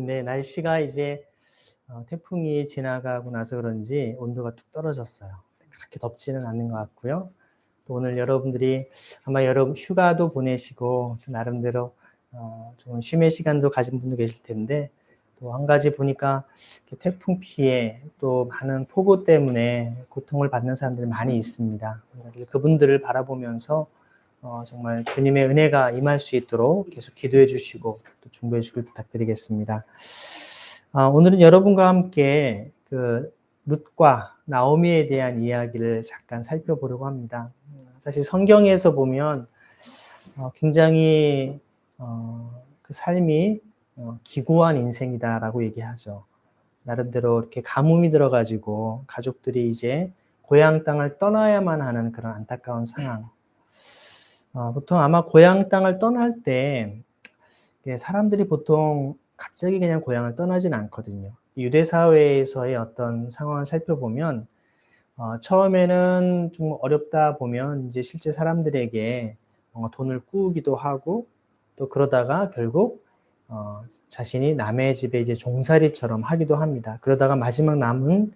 네, 날씨가 이제 태풍이 지나가고 나서 그런지 온도가 뚝 떨어졌어요. 그렇게 덥지는 않는 것 같고요. 또 오늘 여러분들이 아마 여름 휴가도 보내시고 또 나름대로 좋은 쉼의 시간도 가진 분도 계실 텐데, 또 한 가지 보니까 태풍 피해 또 많은 폭우 때문에 고통을 받는 사람들이 많이 있습니다. 그분들을 바라보면서 정말 주님의 은혜가 임할 수 있도록 계속 기도해 주시고 또 중보해 주길 부탁드리겠습니다. 오늘은 여러분과 함께 룻과 나오미에 대한 이야기를 잠깐 살펴보려고 합니다. 사실 성경에서 보면 굉장히 그 삶이 기구한 인생이다라고 얘기하죠. 나름대로 이렇게 가뭄이 들어가지고 가족들이 이제 고향 땅을 떠나야만 하는 그런 안타까운 상황. 보통 아마 고향 땅을 떠날 때 사람들이 보통 갑자기 그냥 고향을 떠나진 않거든요. 유대 사회에서의 어떤 상황을 살펴보면 처음에는 좀 어렵다 보면 이제 실제 사람들에게 돈을 꾸기도 하고, 또 그러다가 결국 자신이 남의 집에 이제 종살이처럼 하기도 합니다. 그러다가 마지막 남은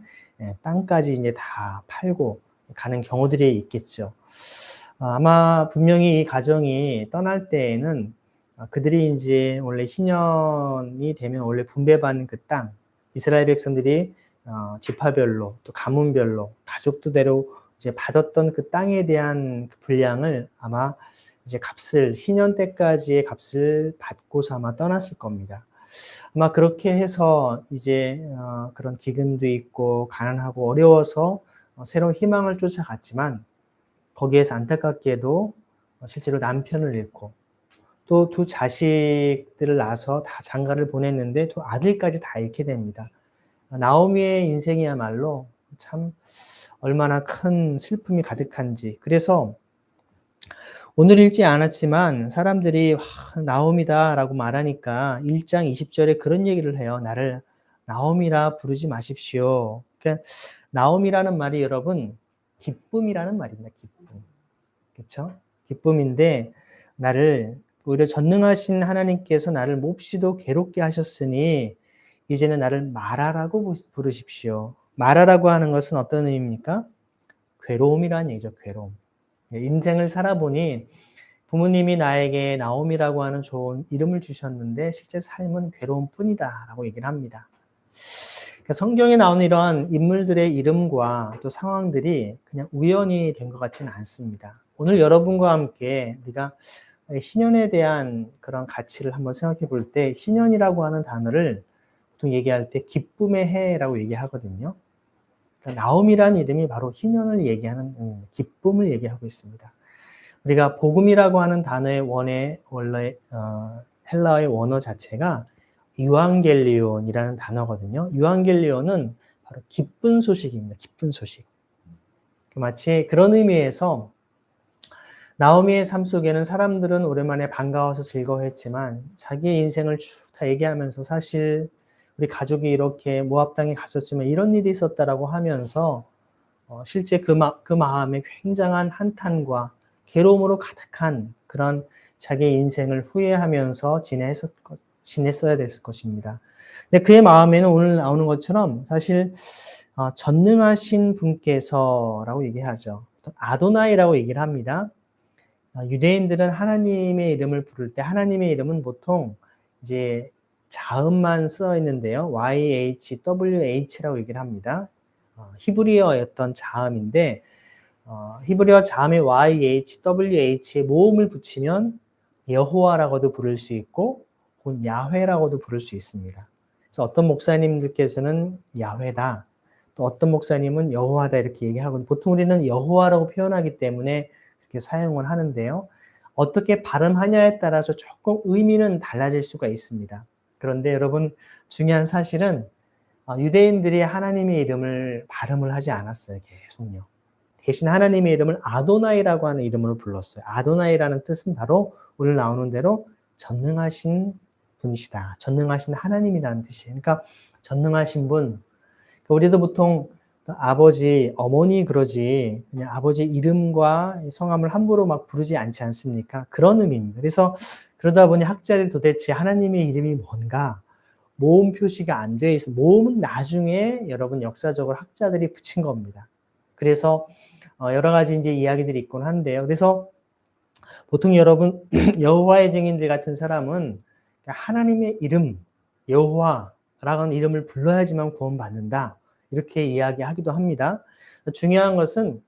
땅까지 이제 다 팔고 가는 경우들이 있겠죠. 아마 분명히 이 가정이 떠날 때에는 그들이 이제 원래 희년이 되면 원래 분배받는 그 땅, 이스라엘 백성들이 지파별로 또 가문별로 가족도대로 이제 받았던 그 땅에 대한 그 분량을 아마 이제 값을 희년 때까지의 값을 받고서 아마 떠났을 겁니다. 아마 그렇게 해서 이제 그런 기근도 있고 가난하고 어려워서 새로운 희망을 쫓아갔지만, 거기에서 안타깝게도 실제로 남편을 잃고 또 두 자식들을 낳아서 다 장가를 보냈는데 두 아들까지 다 잃게 됩니다. 나오미의 인생이야말로 참 얼마나 큰 슬픔이 가득한지. 그래서 오늘 읽지 않았지만 사람들이 나오미다라고 말하니까 1장 20절에 그런 얘기를 해요. 나를 나오미라 부르지 마십시오. 그러니까 나오미라는 말이 여러분 기쁨이라는 말입니다. 기쁨. 그렇죠? 기쁨인데, 나를 오히려 전능하신 하나님께서 나를 몹시도 괴롭게 하셨으니 이제는 나를 마라라고 부르십시오. 마라라고 하는 것은 어떤 의미입니까? 괴로움이라는 얘기죠. 괴로움. 인생을 살아보니 부모님이 나에게 나옴이라고 하는 좋은 이름을 주셨는데 실제 삶은 괴로움뿐이다 라고 얘기를 합니다. 그러니까 성경에 나오는 이러한 인물들의 이름과 또 상황들이 그냥 우연이 된 것 같지는 않습니다. 오늘 여러분과 함께 우리가 희년에 대한 그런 가치를 한번 생각해 볼 때, 희년이라고 하는 단어를 보통 얘기할 때 기쁨의 해라고 얘기하거든요. 그러니까 나옴이라는 이름이 바로 희년을 얘기하는 기쁨을 얘기하고 있습니다. 우리가 복음이라고 하는 단어의 원래 헬라어의 원어 자체가 유앙겔리온이라는 단어거든요. 유앙겔리온은 바로 기쁜 소식입니다. 기쁜 소식. 마치 그런 의미에서 나오미의 삶 속에는 사람들은 오랜만에 반가워서 즐거워했지만 자기의 인생을 쭉 다 얘기하면서 사실 우리 가족이 이렇게 모압 땅에 갔었지만 이런 일이 있었다라고 하면서 실제 그 마음에 굉장한 한탄과 괴로움으로 가득한 그런 자기의 인생을 후회하면서 지냈어야 됐을 것입니다. 근데 그의 마음에는 오늘 나오는 것처럼 사실 전능하신 분께서라고 얘기하죠. 아도나이라고 얘기를 합니다. 유대인들은 하나님의 이름을 부를 때 하나님의 이름은 보통 이제 자음만 써 있는데요. YHWH라고 얘기를 합니다. 히브리어의 어떤 자음인데 히브리어 자음의 YHWH에 모음을 붙이면 여호와라고도 부를 수 있고 혹은 야훼라고도 부를 수 있습니다. 그래서 어떤 목사님들께서는 야훼다, 또 어떤 목사님은 여호와다 이렇게 얘기하고, 보통 우리는 여호와라고 표현하기 때문에 그렇게 사용을 하는데요. 어떻게 발음하냐에 따라서 조금 의미는 달라질 수가 있습니다. 그런데 여러분, 중요한 사실은 유대인들이 하나님의 이름을 발음을 하지 않았어요. 계속요. 대신 하나님의 이름을 아도나이라고 하는 이름으로 불렀어요. 아도나이라는 뜻은 바로 오늘 나오는 대로 전능하신 분이시다. 전능하신 하나님이라는 뜻이에요. 그러니까 전능하신 분. 우리도 보통 아버지, 어머니 그러지 그냥 아버지 이름과 성함을 함부로 막 부르지 않지 않습니까? 그런 의미입니다. 그래서 그러다 보니 학자들이 도대체 하나님의 이름이 뭔가, 모음 표시가 안 돼 있어. 모음은 나중에 여러분 역사적으로 학자들이 붙인 겁니다. 그래서 여러 가지 이제 이야기들이 있곤 한데요. 그래서 보통 여러분 여호와의 증인들 같은 사람은 하나님의 이름 여호와라는 이름을 불러야지만 구원받는다. 이렇게 이야기하기도 합니다. 중요한 것은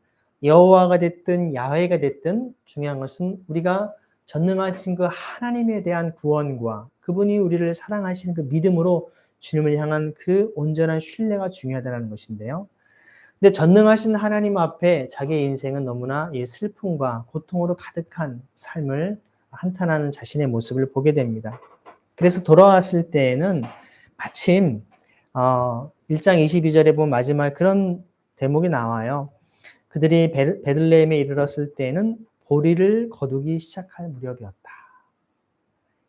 여호와가 됐든 야훼가 됐든 중요한 것은 우리가 전능하신 그 하나님에 대한 구원과 그분이 우리를 사랑하시는 그 믿음으로 주님을 향한 그 온전한 신뢰가 중요하다는 것인데요. 근데 전능하신 하나님 앞에 자기의 인생은 너무나 이 슬픔과 고통으로 가득한 삶을 한탄하는 자신의 모습을 보게 됩니다. 그래서 돌아왔을 때에는 마침 1장 22절에 보면 마지막에 그런 대목이 나와요. 그들이 베들레헴에 이르렀을 때에는 보리를 거두기 시작할 무렵이었다.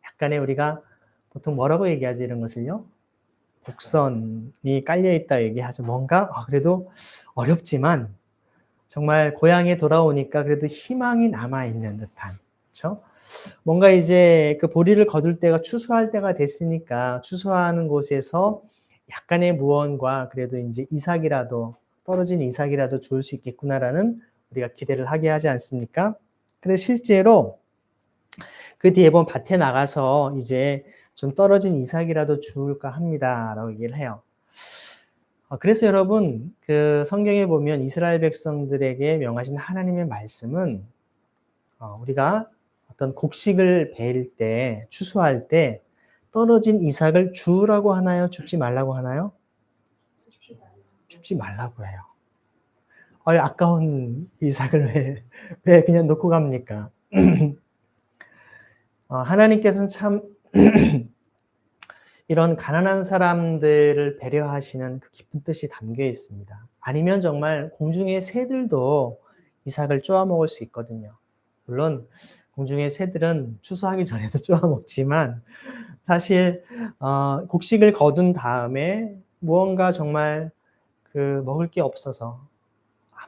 약간의 우리가 보통 뭐라고 얘기하지 이런 것을요? 복선이 깔려있다 얘기하죠. 뭔가 그래도 어렵지만 정말 고향에 돌아오니까 그래도 희망이 남아있는 듯한, 그렇죠? 뭔가 이제 그 보리를 거둘 때가 추수할 때가 됐으니까 추수하는 곳에서 약간의 무언과 그래도 이제 이삭이라도 떨어진 이삭이라도 주울 수 있겠구나라는 우리가 기대를 하게 하지 않습니까? 그래서 실제로 그 뒤에 보면 밭에 나가서 이제 좀 떨어진 이삭이라도 주울까 합니다라고 얘기를 해요. 그래서 여러분 그 성경에 보면 이스라엘 백성들에게 명하신 하나님의 말씀은 우리가 어떤 곡식을 베일 때 추수할 때 떨어진 이삭을 주우라고 하나요? 줍지 말라고 하나요? 줍지 말라고 해요. 아까운 이삭을 왜 그냥 놓고 갑니까? 하나님께서는 참 이런 가난한 사람들을 배려하시는 그 깊은 뜻이 담겨 있습니다. 아니면 정말 공중의 새들도 이삭을 쪼아 먹을 수 있거든요. 물론 공중의 새들은 추수하기 전에도 쪼아 먹지만 사실 곡식을 거둔 다음에 무언가 정말 그 먹을 게 없어서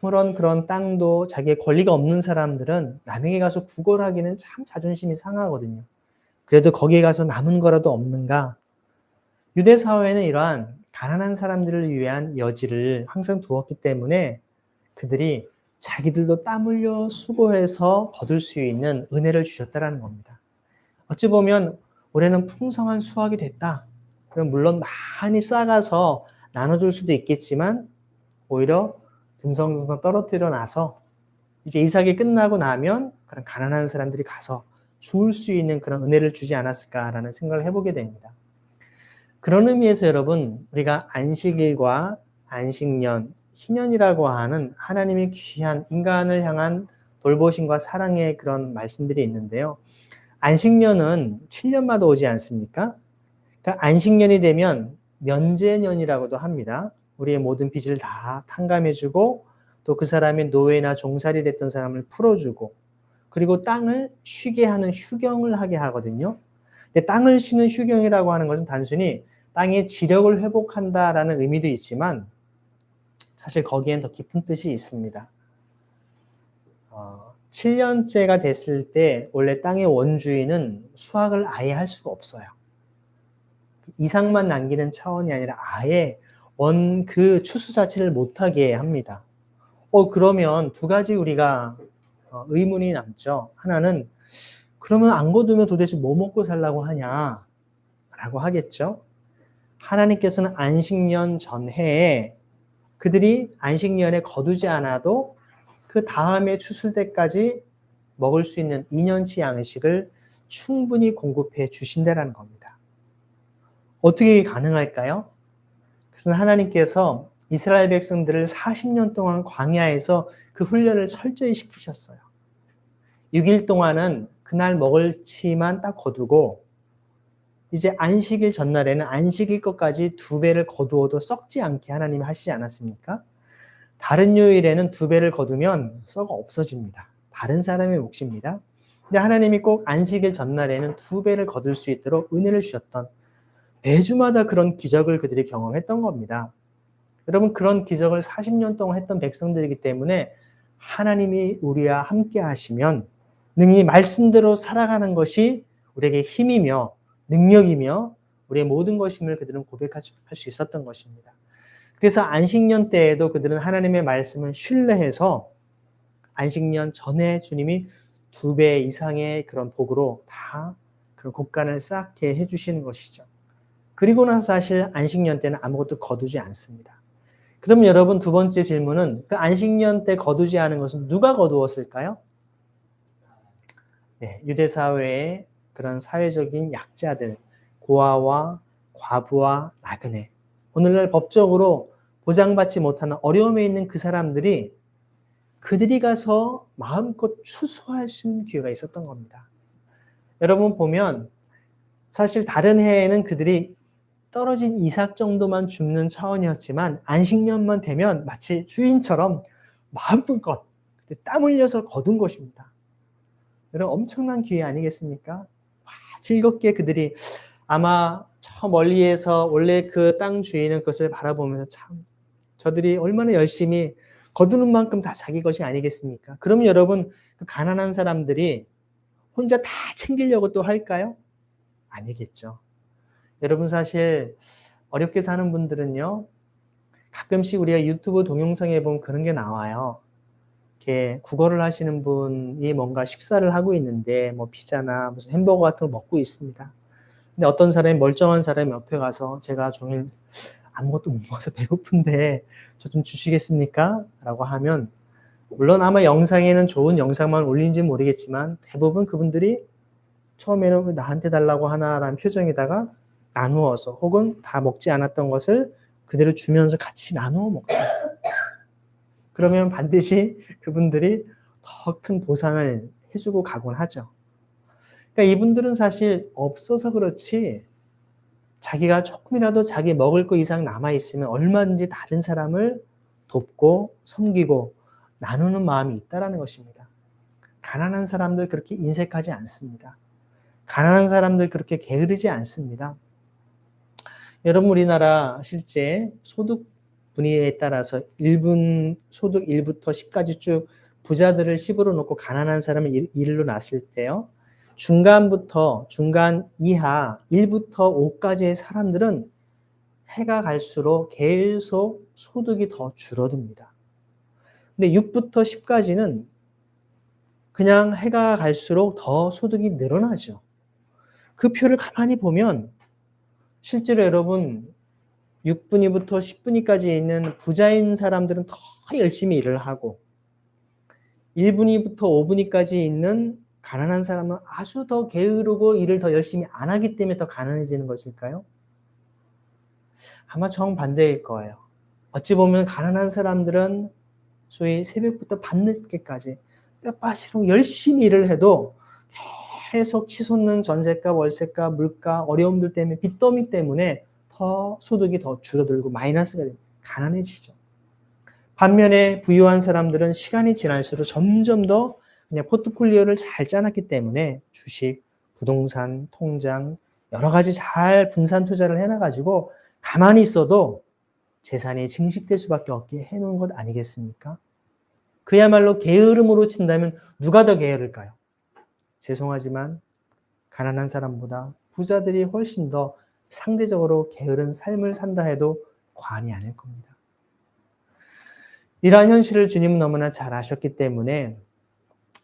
아무런 그런 땅도 자기의 권리가 없는 사람들은 남에게 가서 구걸하기는 참 자존심이 상하거든요. 그래도 거기에 가서 남은 거라도 없는가? 유대 사회는 이러한 가난한 사람들을 위한 여지를 항상 두었기 때문에 그들이 자기들도 땀 흘려 수고해서 거둘 수 있는 은혜를 주셨다는 겁니다. 어찌 보면 올해는 풍성한 수확이 됐다. 그럼 물론 많이 싸가서 나눠줄 수도 있겠지만 오히려 듬성듬성 떨어뜨려 놔서 이제 이삭이 끝나고 나면 그런 가난한 사람들이 가서 주울 수 있는 그런 은혜를 주지 않았을까라는 생각을 해보게 됩니다. 그런 의미에서 여러분 우리가 안식일과 안식년, 희년이라고 하는 하나님의 귀한 인간을 향한 돌보심과 사랑의 그런 말씀들이 있는데요. 안식년은 7년마다 오지 않습니까? 그러니까 안식년이 되면 면제년이라고도 합니다. 우리의 모든 빚을 다 탕감해주고 또 그 사람의 노예나 종살이 됐던 사람을 풀어주고 그리고 땅을 쉬게 하는 휴경을 하게 하거든요. 근데 땅을 쉬는 휴경이라고 하는 것은 단순히 땅의 지력을 회복한다라는 의미도 있지만 사실 거기엔 더 깊은 뜻이 있습니다. 7년째가 됐을 때 원래 땅의 원주인은 수확을 아예 할 수가 없어요. 이삭만 남기는 차원이 아니라 아예 그 추수 자체를 못하게 합니다. 그러면 두 가지 우리가 의문이 남죠. 하나는 그러면 안 거두면 도대체 뭐 먹고 살라고 하냐 라고 하겠죠. 하나님께서는 안식년 전해에 그들이 안식년에 거두지 않아도 그 다음에 추수할 때까지 먹을 수 있는 2년치 양식을 충분히 공급해 주신다는 겁니다. 어떻게 가능할까요? 그래서 하나님께서 이스라엘 백성들을 40년 동안 광야에서 그 훈련을 철저히 시키셨어요. 6일 동안은 그날 먹을 치만 딱 거두고 이제 안식일 전날에는 안식일 것까지 2배를 거두어도 썩지 않게 하나님이 하시지 않았습니까? 다른 요일에는 2배를 거두면 썩어 없어집니다. 다른 사람의 몫입니다. 근데 하나님이 꼭 안식일 전날에는 2배를 거둘 수 있도록 은혜를 주셨던 매주마다 그런 기적을 그들이 경험했던 겁니다. 여러분 그런 기적을 40년 동안 했던 백성들이기 때문에 하나님이 우리와 함께 하시면 능히 말씀대로 살아가는 것이 우리에게 힘이며 능력이며 우리의 모든 것임을 그들은 고백할 수 있었던 것입니다. 그래서 안식년 때에도 그들은 하나님의 말씀을 신뢰해서 안식년 전에 주님이 2배 이상의 그런 복으로 다 그런 곡간을 쌓게 해주시는 것이죠. 그리고 나서 사실 안식년 때는 아무것도 거두지 않습니다. 그럼 여러분, 두 번째 질문은 그 안식년 때 거두지 않은 것은 누가 거두었을까요? 네, 유대사회의 그런 사회적인 약자들, 고아와 과부와 나그네, 오늘날 법적으로 보장받지 못하는 어려움에 있는 그 사람들이 그들이 가서 마음껏 추수할 수 있는 기회가 있었던 겁니다. 여러분 보면 사실 다른 해에는 그들이 떨어진 이삭 정도만 줍는 차원이었지만 안식년만 되면 마치 주인처럼 마음껏 땀 흘려서 거둔 것입니다. 여러분 엄청난 기회 아니겠습니까? 즐겁게 그들이 아마 저 멀리에서 원래 그 땅 주인은 그것을 바라보면서 참 저들이 얼마나 열심히 거두는 만큼 다 자기 것이 아니겠습니까? 그러면 여러분 그 가난한 사람들이 혼자 다 챙기려고 또 할까요? 아니겠죠. 여러분 사실 어렵게 사는 분들은요, 가끔씩 우리가 유튜브 동영상에 보면 그런 게 나와요. 이렇게 국어를 하시는 분이 뭔가 식사를 하고 있는데 뭐 피자나 무슨 햄버거 같은 걸 먹고 있습니다. 근데 어떤 사람이 멀쩡한 사람이 옆에 가서 제가 종일 아무것도 못 먹어서 배고픈데 저 좀 주시겠습니까? 라고 하면 물론 아마 영상에는 좋은 영상만 올린지 모르겠지만 대부분 그분들이 처음에는 왜 나한테 달라고 하나라는 표정에다가 나누어서 혹은 다 먹지 않았던 것을 그대로 주면서 같이 나누어 먹어요. 그러면 반드시 그분들이 더 큰 보상을 해주고 가곤 하죠. 그러니까 이분들은 사실 없어서 그렇지 자기가 조금이라도 자기 먹을 거 이상 남아있으면 얼마든지 다른 사람을 돕고 섬기고 나누는 마음이 있다는 것입니다. 가난한 사람들 그렇게 인색하지 않습니다. 가난한 사람들 그렇게 게으르지 않습니다. 여러분 우리나라 실제 소득 분위기에 따라서 소득 1부터 10까지 쭉 부자들을 10으로 놓고 가난한 사람을 1로 놨을 때요. 중간 이하 1부터 5까지의 사람들은 해가 갈수록 계속 소득이 더 줄어듭니다. 근데 6부터 10까지는 그냥 해가 갈수록 더 소득이 늘어나죠. 그 표를 가만히 보면 실제로 여러분 6분위부터 10분위까지 있는 부자인 사람들은 더 열심히 일을 하고 1분위부터 5분위까지 있는 가난한 사람은 아주 더 게으르고 일을 더 열심히 안 하기 때문에 더 가난해지는 것일까요? 아마 정반대일 거예요. 어찌 보면 가난한 사람들은 소위 새벽부터 밤늦게까지 뼈빠시로 열심히 일을 해도 계속 치솟는 전세가, 월세가, 물가, 어려움들 때문에 빚더미 때문에 더 소득이 더 줄어들고 마이너스가 됩니다. 가난해지죠. 반면에 부유한 사람들은 시간이 지날수록 점점 더 그냥 포트폴리오를 잘 짜놨기 때문에 주식, 부동산, 통장 여러 가지 잘 분산 투자를 해놔가지고 가만히 있어도 재산이 증식될 수밖에 없게 해놓은 것 아니겠습니까? 그야말로 게으름으로 친다면 누가 더 게으를까요? 죄송하지만 가난한 사람보다 부자들이 훨씬 더 상대적으로 게으른 삶을 산다 해도 과언이 아닐 겁니다. 이러한 현실을 주님은 너무나 잘 아셨기 때문에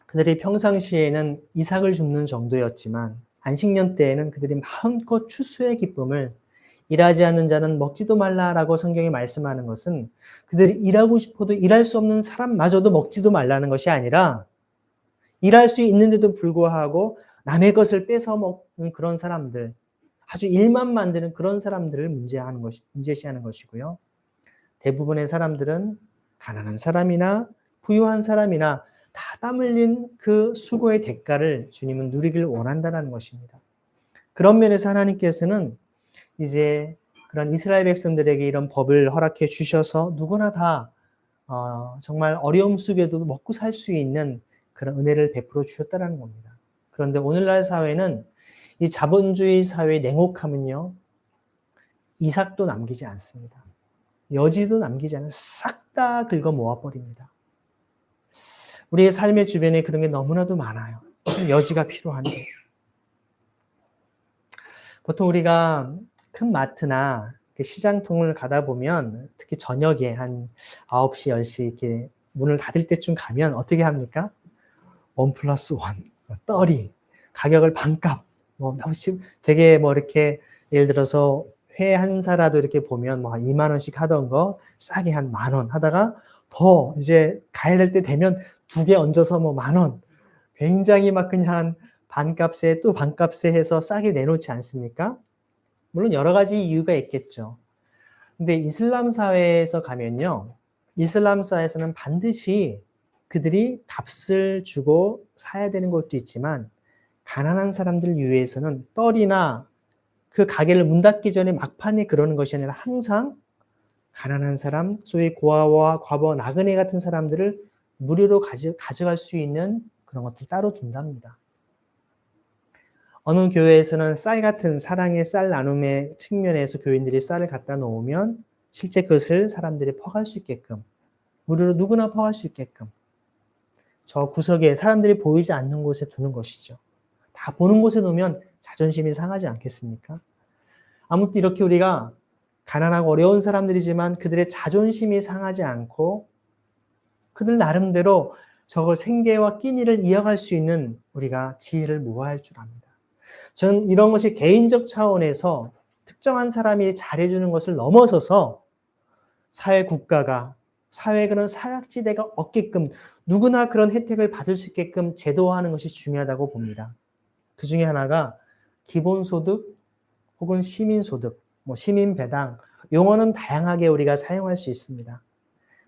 그들이 평상시에는 이삭을 줍는 정도였지만 안식년 때에는 그들이 마음껏 추수의 기쁨을 일하지 않는 자는 먹지도 말라라고 성경이 말씀하는 것은 그들이 일하고 싶어도 일할 수 없는 사람마저도 먹지도 말라는 것이 아니라 일할 수 있는데도 불구하고 남의 것을 뺏어 먹는 그런 사람들, 아주 일만 만드는 그런 사람들을 문제시하는 것이고요. 대부분의 사람들은 가난한 사람이나 부유한 사람이나 다 땀 흘린 그 수고의 대가를 주님은 누리길 원한다는 것입니다. 그런 면에서 하나님께서는 이제 그런 이스라엘 백성들에게 이런 법을 허락해 주셔서 누구나 다 정말 어려움 속에도 먹고 살 수 있는 그런 은혜를 베풀어 주셨다는 겁니다. 그런데 오늘날 사회는 이 자본주의 사회의 냉혹함은요, 이삭도 남기지 않습니다. 여지도 남기지 않아요. 싹 다 긁어 모아버립니다. 우리의 삶의 주변에 그런 게 너무나도 많아요. 여지가 필요한데. 보통 우리가 큰 마트나 시장통을 가다 보면 특히 저녁에 한 9시, 10시 이렇게 문을 닫을 때쯤 가면 어떻게 합니까? 1+1, 떨이, 가격을 반값, 되게 이렇게 예를 들어서 회 한 사라도 이렇게 보면 2만 원씩 하던 거 싸게 한 10,000원 하다가 더 이제 가야 될 때 되면 2개 얹어서 10,000원. 굉장히 그냥 반값에 또 반값에 해서 싸게 내놓지 않습니까? 물론 여러 가지 이유가 있겠죠. 근데 이슬람 사회에서 가면요. 이슬람 사회에서는 반드시 그들이 값을 주고 사야 되는 것도 있지만 가난한 사람들 위해서는 떨이나 그 가게를 문 닫기 전에 막판에 그러는 것이 아니라 항상 가난한 사람, 소위 고아와 과부, 나그네 같은 사람들을 무료로 가져갈 수 있는 그런 것들 따로 둔답니다. 어느 교회에서는 쌀 같은 사랑의 쌀 나눔의 측면에서 교인들이 쌀을 갖다 놓으면 실제 그것을 사람들이 퍼갈 수 있게끔, 무료로 누구나 퍼갈 수 있게끔 저 구석에 사람들이 보이지 않는 곳에 두는 것이죠. 다 보는 곳에 놓으면 자존심이 상하지 않겠습니까? 아무튼 이렇게 우리가 가난하고 어려운 사람들이지만 그들의 자존심이 상하지 않고 그들 나름대로 저걸 생계와 끼니를 이어갈 수 있는 우리가 지혜를 모아야 할 줄 압니다. 저는 이런 것이 개인적 차원에서 특정한 사람이 잘해주는 것을 넘어서서 사회 국가가, 사회에 그런 사각지대가 없게끔 누구나 그런 혜택을 받을 수 있게끔 제도화하는 것이 중요하다고 봅니다. 그 중에 하나가 기본소득 혹은 시민소득, 시민배당, 용어는 다양하게 우리가 사용할 수 있습니다.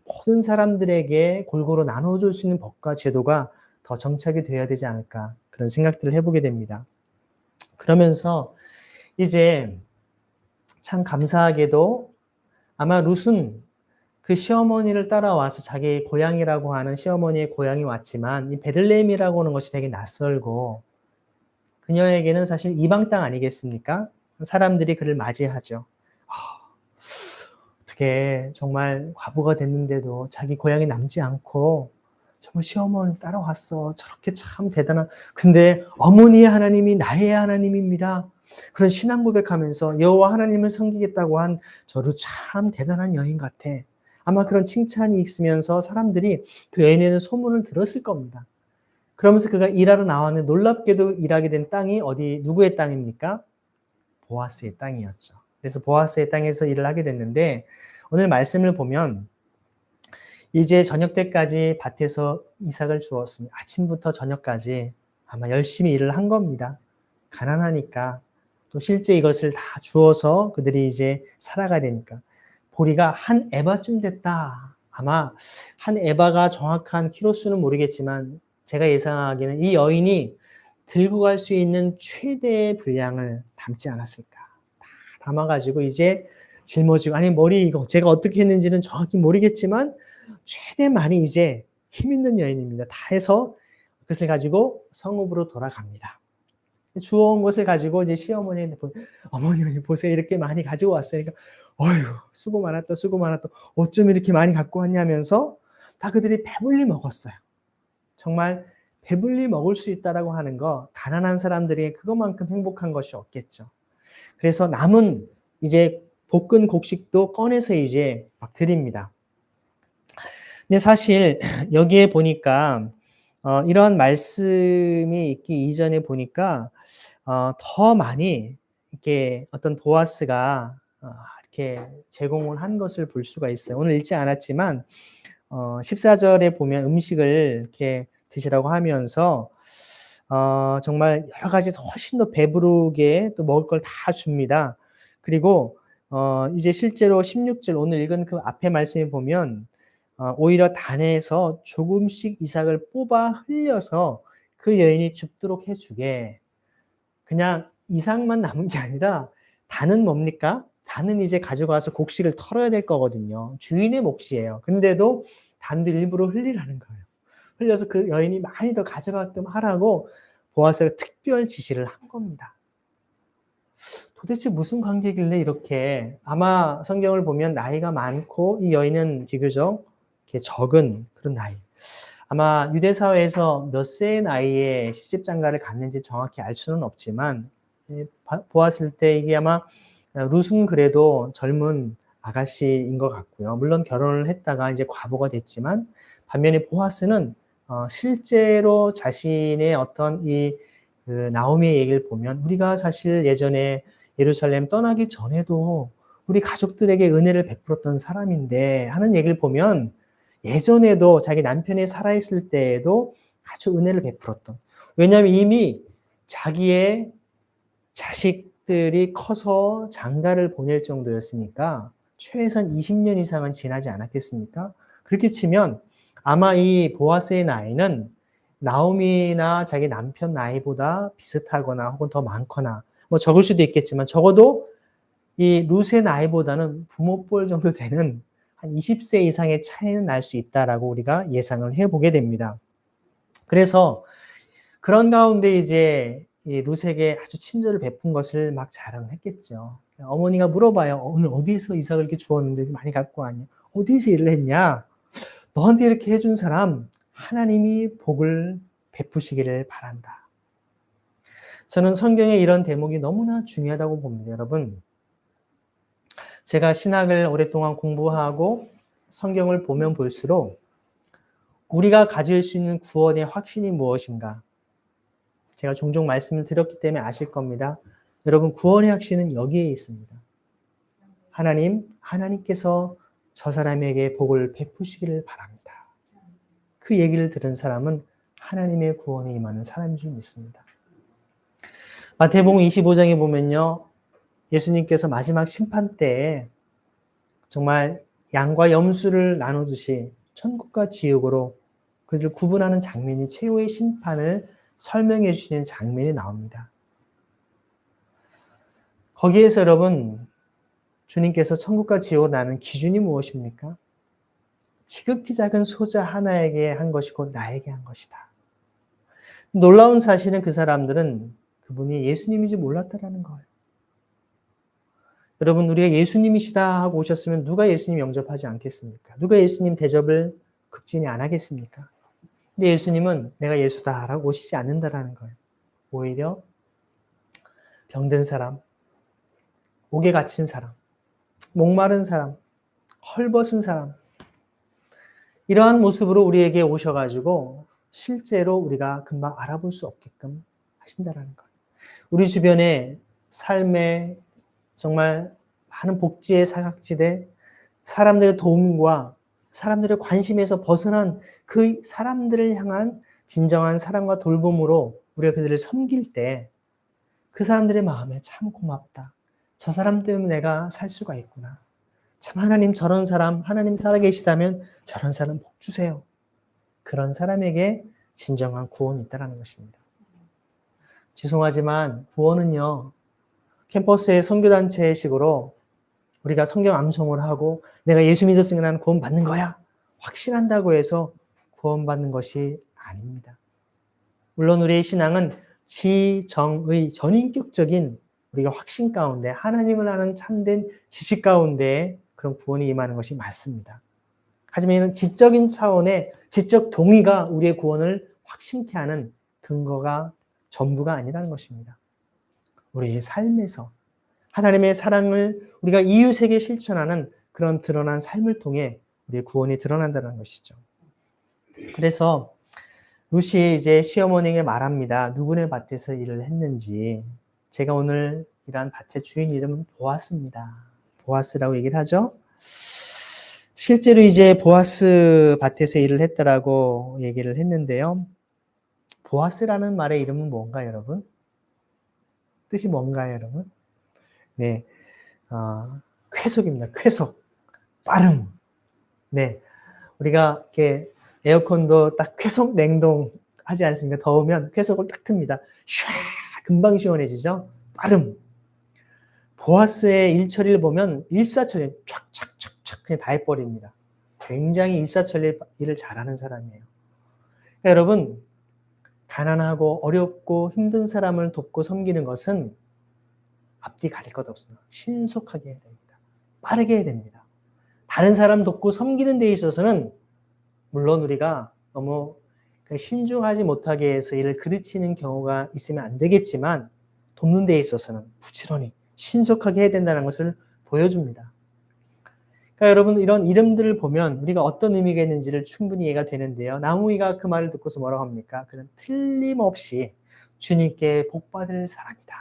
모든 사람들에게 골고루 나눠줄 수 있는 법과 제도가 더 정착이 되어야 되지 않을까 그런 생각들을 해보게 됩니다. 그러면서 이제 참 감사하게도 아마 룻은 그 시어머니를 따라와서 자기 고향이라고 하는 시어머니의 고향이 왔지만 이 베들레헴이라고 하는 것이 되게 낯설고 그녀에게는 사실 이방 땅 아니겠습니까? 사람들이 그를 맞이하죠. 어떻게 정말 과부가 됐는데도 자기 고향에 남지 않고 정말 시어머니 따라왔어. 저렇게 참 대단한. 근데 어머니의 하나님이 나의 하나님입니다. 그런 신앙 고백하면서 여호와 하나님을 섬기겠다고 한 저도 참 대단한 여인 같아. 아마 그런 칭찬이 있으면서 사람들이 그 여인에 대한 소문을 들었을 겁니다. 그러면서 그가 일하러 나왔는데 놀랍게도 일하게 된 땅이 누구의 땅입니까? 보아스의 땅이었죠. 그래서 보아스의 땅에서 일을 하게 됐는데 오늘 말씀을 보면 이제 저녁 때까지 밭에서 이삭을 주었습니다. 아침부터 저녁까지 아마 열심히 일을 한 겁니다. 가난하니까 또 실제 이것을 다 주어서 그들이 이제 살아가야 되니까 보리가 한 에바쯤 됐다. 아마 한 에바가 정확한 키로수는 모르겠지만 제가 예상하기에는 이 여인이 들고 갈 수 있는 최대의 분량을 담지 않았을까. 다 담아가지고 이제 짊어지고 머리 이거 제가 어떻게 했는지는 정확히 모르겠지만 최대 많이 이제 힘 있는 여인입니다. 다 해서 그것을 가지고 성읍으로 돌아갑니다. 주워온 것을 가지고 이제 시어머니한테 어머니 보세요 이렇게 많이 가지고 왔어요. 그러니까 어휴 수고 많았다 수고 많았다 어쩜 이렇게 많이 갖고 왔냐면서 다 그들이 배불리 먹었어요. 정말 배불리 먹을 수 있다라고 하는 거 가난한 사람들이 그것만큼 행복한 것이 없겠죠. 그래서 남은 이제 볶은 곡식도 꺼내서 이제 막 드립니다. 근데 사실 여기에 보니까 이런 말씀이 있기 이전에 보니까 더 많이 이렇게 어떤 보아스가 이렇게 제공을 한 것을 볼 수가 있어요. 오늘 읽지 않았지만 14절에 보면 음식을 이렇게 드시라고 하면서 정말 여러 가지 훨씬 더 배부르게 또 먹을 걸 다 줍니다. 그리고 이제 실제로 16절 오늘 읽은 그 앞에 말씀에 보면 오히려 단에서 조금씩 이삭을 뽑아 흘려서 그 여인이 줍도록 해주게. 그냥 이삭만 남은 게 아니라 단은 뭡니까? 단은 이제 가져가서 곡식을 털어야 될 거거든요. 주인의 몫이에요. 근데도 단도 일부러 흘리라는 거예요. 흘려서 그 여인이 많이 더 가져가게끔 하라고 보아스가 특별 지시를 한 겁니다. 도대체 무슨 관계길래 이렇게 아마 성경을 보면 나이가 많고 이 여인은 비교적 이렇게 적은 그런 나이. 아마 유대 사회에서 몇 세의 나이에 시집장가를 갔는지 정확히 알 수는 없지만 보았을 때 이게 아마 룻은 그래도 젊은 아가씨인 것 같고요. 물론 결혼을 했다가 이제 과부가 됐지만 반면에 보아스는 실제로 자신의 어떤 그 나오미의 얘기를 보면 우리가 사실 예전에 예루살렘 떠나기 전에도 우리 가족들에게 은혜를 베풀었던 사람인데 하는 얘기를 보면 예전에도 자기 남편이 살아있을 때에도 아주 은혜를 베풀었던. 왜냐하면 이미 자기의 자식들이 커서 장가를 보낼 정도였으니까 최소한 20년 이상은 지나지 않았겠습니까? 그렇게 치면 아마 이 보아스의 나이는 나오미나 자기 남편 나이보다 비슷하거나 혹은 더 많거나 뭐 적을 수도 있겠지만 적어도 이 룻의 나이보다는 부모뻘 정도 되는 한 20세 이상의 차이는 날 수 있다라고 우리가 예상을 해보게 됩니다. 그래서 그런 가운데 이제 이 룻에게 아주 친절을 베푼 것을 막 자랑을 했겠죠. 어머니가 물어봐요. 오늘 어디서 이삭을 이렇게 주었는데 많이 갖고 왔냐? 어디서 일을 했냐? 너한테 이렇게 해준 사람 하나님이 복을 베푸시기를 바란다. 저는 성경에 이런 대목이 너무나 중요하다고 봅니다. 여러분, 제가 신학을 오랫동안 공부하고 성경을 보면 볼수록 우리가 가질 수 있는 구원의 확신이 무엇인가? 제가 종종 말씀을 드렸기 때문에 아실 겁니다. 여러분, 구원의 확신은 여기에 있습니다. 하나님께서 저 사람에게 복을 베푸시기를 바랍니다. 그 얘기를 들은 사람은 하나님의 구원에 임하는 사람인 줄 믿습니다. 마태복음 25장에 보면요. 예수님께서 마지막 심판 때에 정말 양과 염소를 나누듯이 천국과 지옥으로 그들을 구분하는 장면이 최후의 심판을 설명해 주시는 장면이 나옵니다. 거기에서 여러분, 주님께서 천국과 지옥을 나누는 기준이 무엇입니까? 지극히 작은 소자 하나에게 한 것이고 나에게 한 것이다. 놀라운 사실은 그 사람들은 그분이 예수님인지 몰랐다라는 거예요. 여러분, 우리가 예수님이시다 하고 오셨으면 누가 예수님 영접하지 않겠습니까? 누가 예수님 대접을 극진히 안 하겠습니까? 근데 예수님은 내가 예수다라고 오시지 않는다라는 거예요. 오히려 병든 사람, 옥에 갇힌 사람, 목마른 사람, 헐벗은 사람, 이러한 모습으로 우리에게 오셔가지고 실제로 우리가 금방 알아볼 수 없게끔 하신다라는 거예요. 우리 주변에 삶의 정말 많은 복지의 사각지대, 사람들의 도움과 사람들의 관심에서 벗어난 그 사람들을 향한 진정한 사랑과 돌봄으로 우리가 그들을 섬길 때 그 사람들의 마음에 참 고맙다. 저 사람 때문에 내가 살 수가 있구나. 참 하나님 저런 사람, 하나님 살아계시다면 저런 사람 복 주세요. 그런 사람에게 진정한 구원이 있다는 것입니다. 죄송하지만 구원은요. 캠퍼스의 선교단체식으로 우리가 성경 암송을 하고 내가 예수 믿었으니까 나는 구원 받는 거야. 확신한다고 해서 구원받는 것이 아닙니다. 물론 우리의 신앙은 지정의 전인격적인 우리가 확신 가운데 하나님을 아는 참된 지식 가운데 그런 구원이 임하는 것이 맞습니다. 하지만 이는 지적인 차원의 지적 동의가 우리의 구원을 확신케 하는 근거가 전부가 아니라는 것입니다. 우리의 삶에서 하나님의 사랑을 우리가 이웃에게 실천하는 그런 드러난 삶을 통해 우리의 구원이 드러난다는 것이죠. 그래서 룻이 이제 시어머니에게 말합니다. 누구네 밭에서 일을 했는지. 제가 오늘 일한 밭의 주인 이름은 보아스입니다. 보아스라고 얘기를 하죠. 실제로 이제 보아스 밭에서 일을 했다라고 얘기를 했는데요. 보아스라는 말의 이름은 뭔가요, 여러분? 뜻이 뭔가요, 여러분? 네, 쾌속입니다. 쾌속, 빠름. 네, 우리가 이렇게 에어컨도 딱 쾌속 냉동 하지 않습니까? 더우면 쾌속을 딱 틉니다. 샤 금방 시원해지죠? 빠름. 보아스의 일처리를 보면 일사천리 촥촥촥촥 그냥 다 해버립니다. 굉장히 일사천리 일을 잘하는 사람이에요. 그러니까 여러분, 가난하고 어렵고 힘든 사람을 돕고 섬기는 것은 앞뒤 가릴 것 없어요. 신속하게 해야 됩니다. 빠르게 해야 됩니다. 다른 사람 돕고 섬기는 데 있어서는 물론 우리가 너무 신중하지 못하게 해서 이를 그르치는 경우가 있으면 안 되겠지만 돕는 데 있어서는 부지런히 신속하게 해야 된다는 것을 보여줍니다. 그러니까 여러분 이런 이름들을 보면 우리가 어떤 의미가 있는지를 충분히 이해가 되는데요. 나오미가 그 말을 듣고서 뭐라고 합니까? 그는 틀림없이 주님께 복받을 사람이다.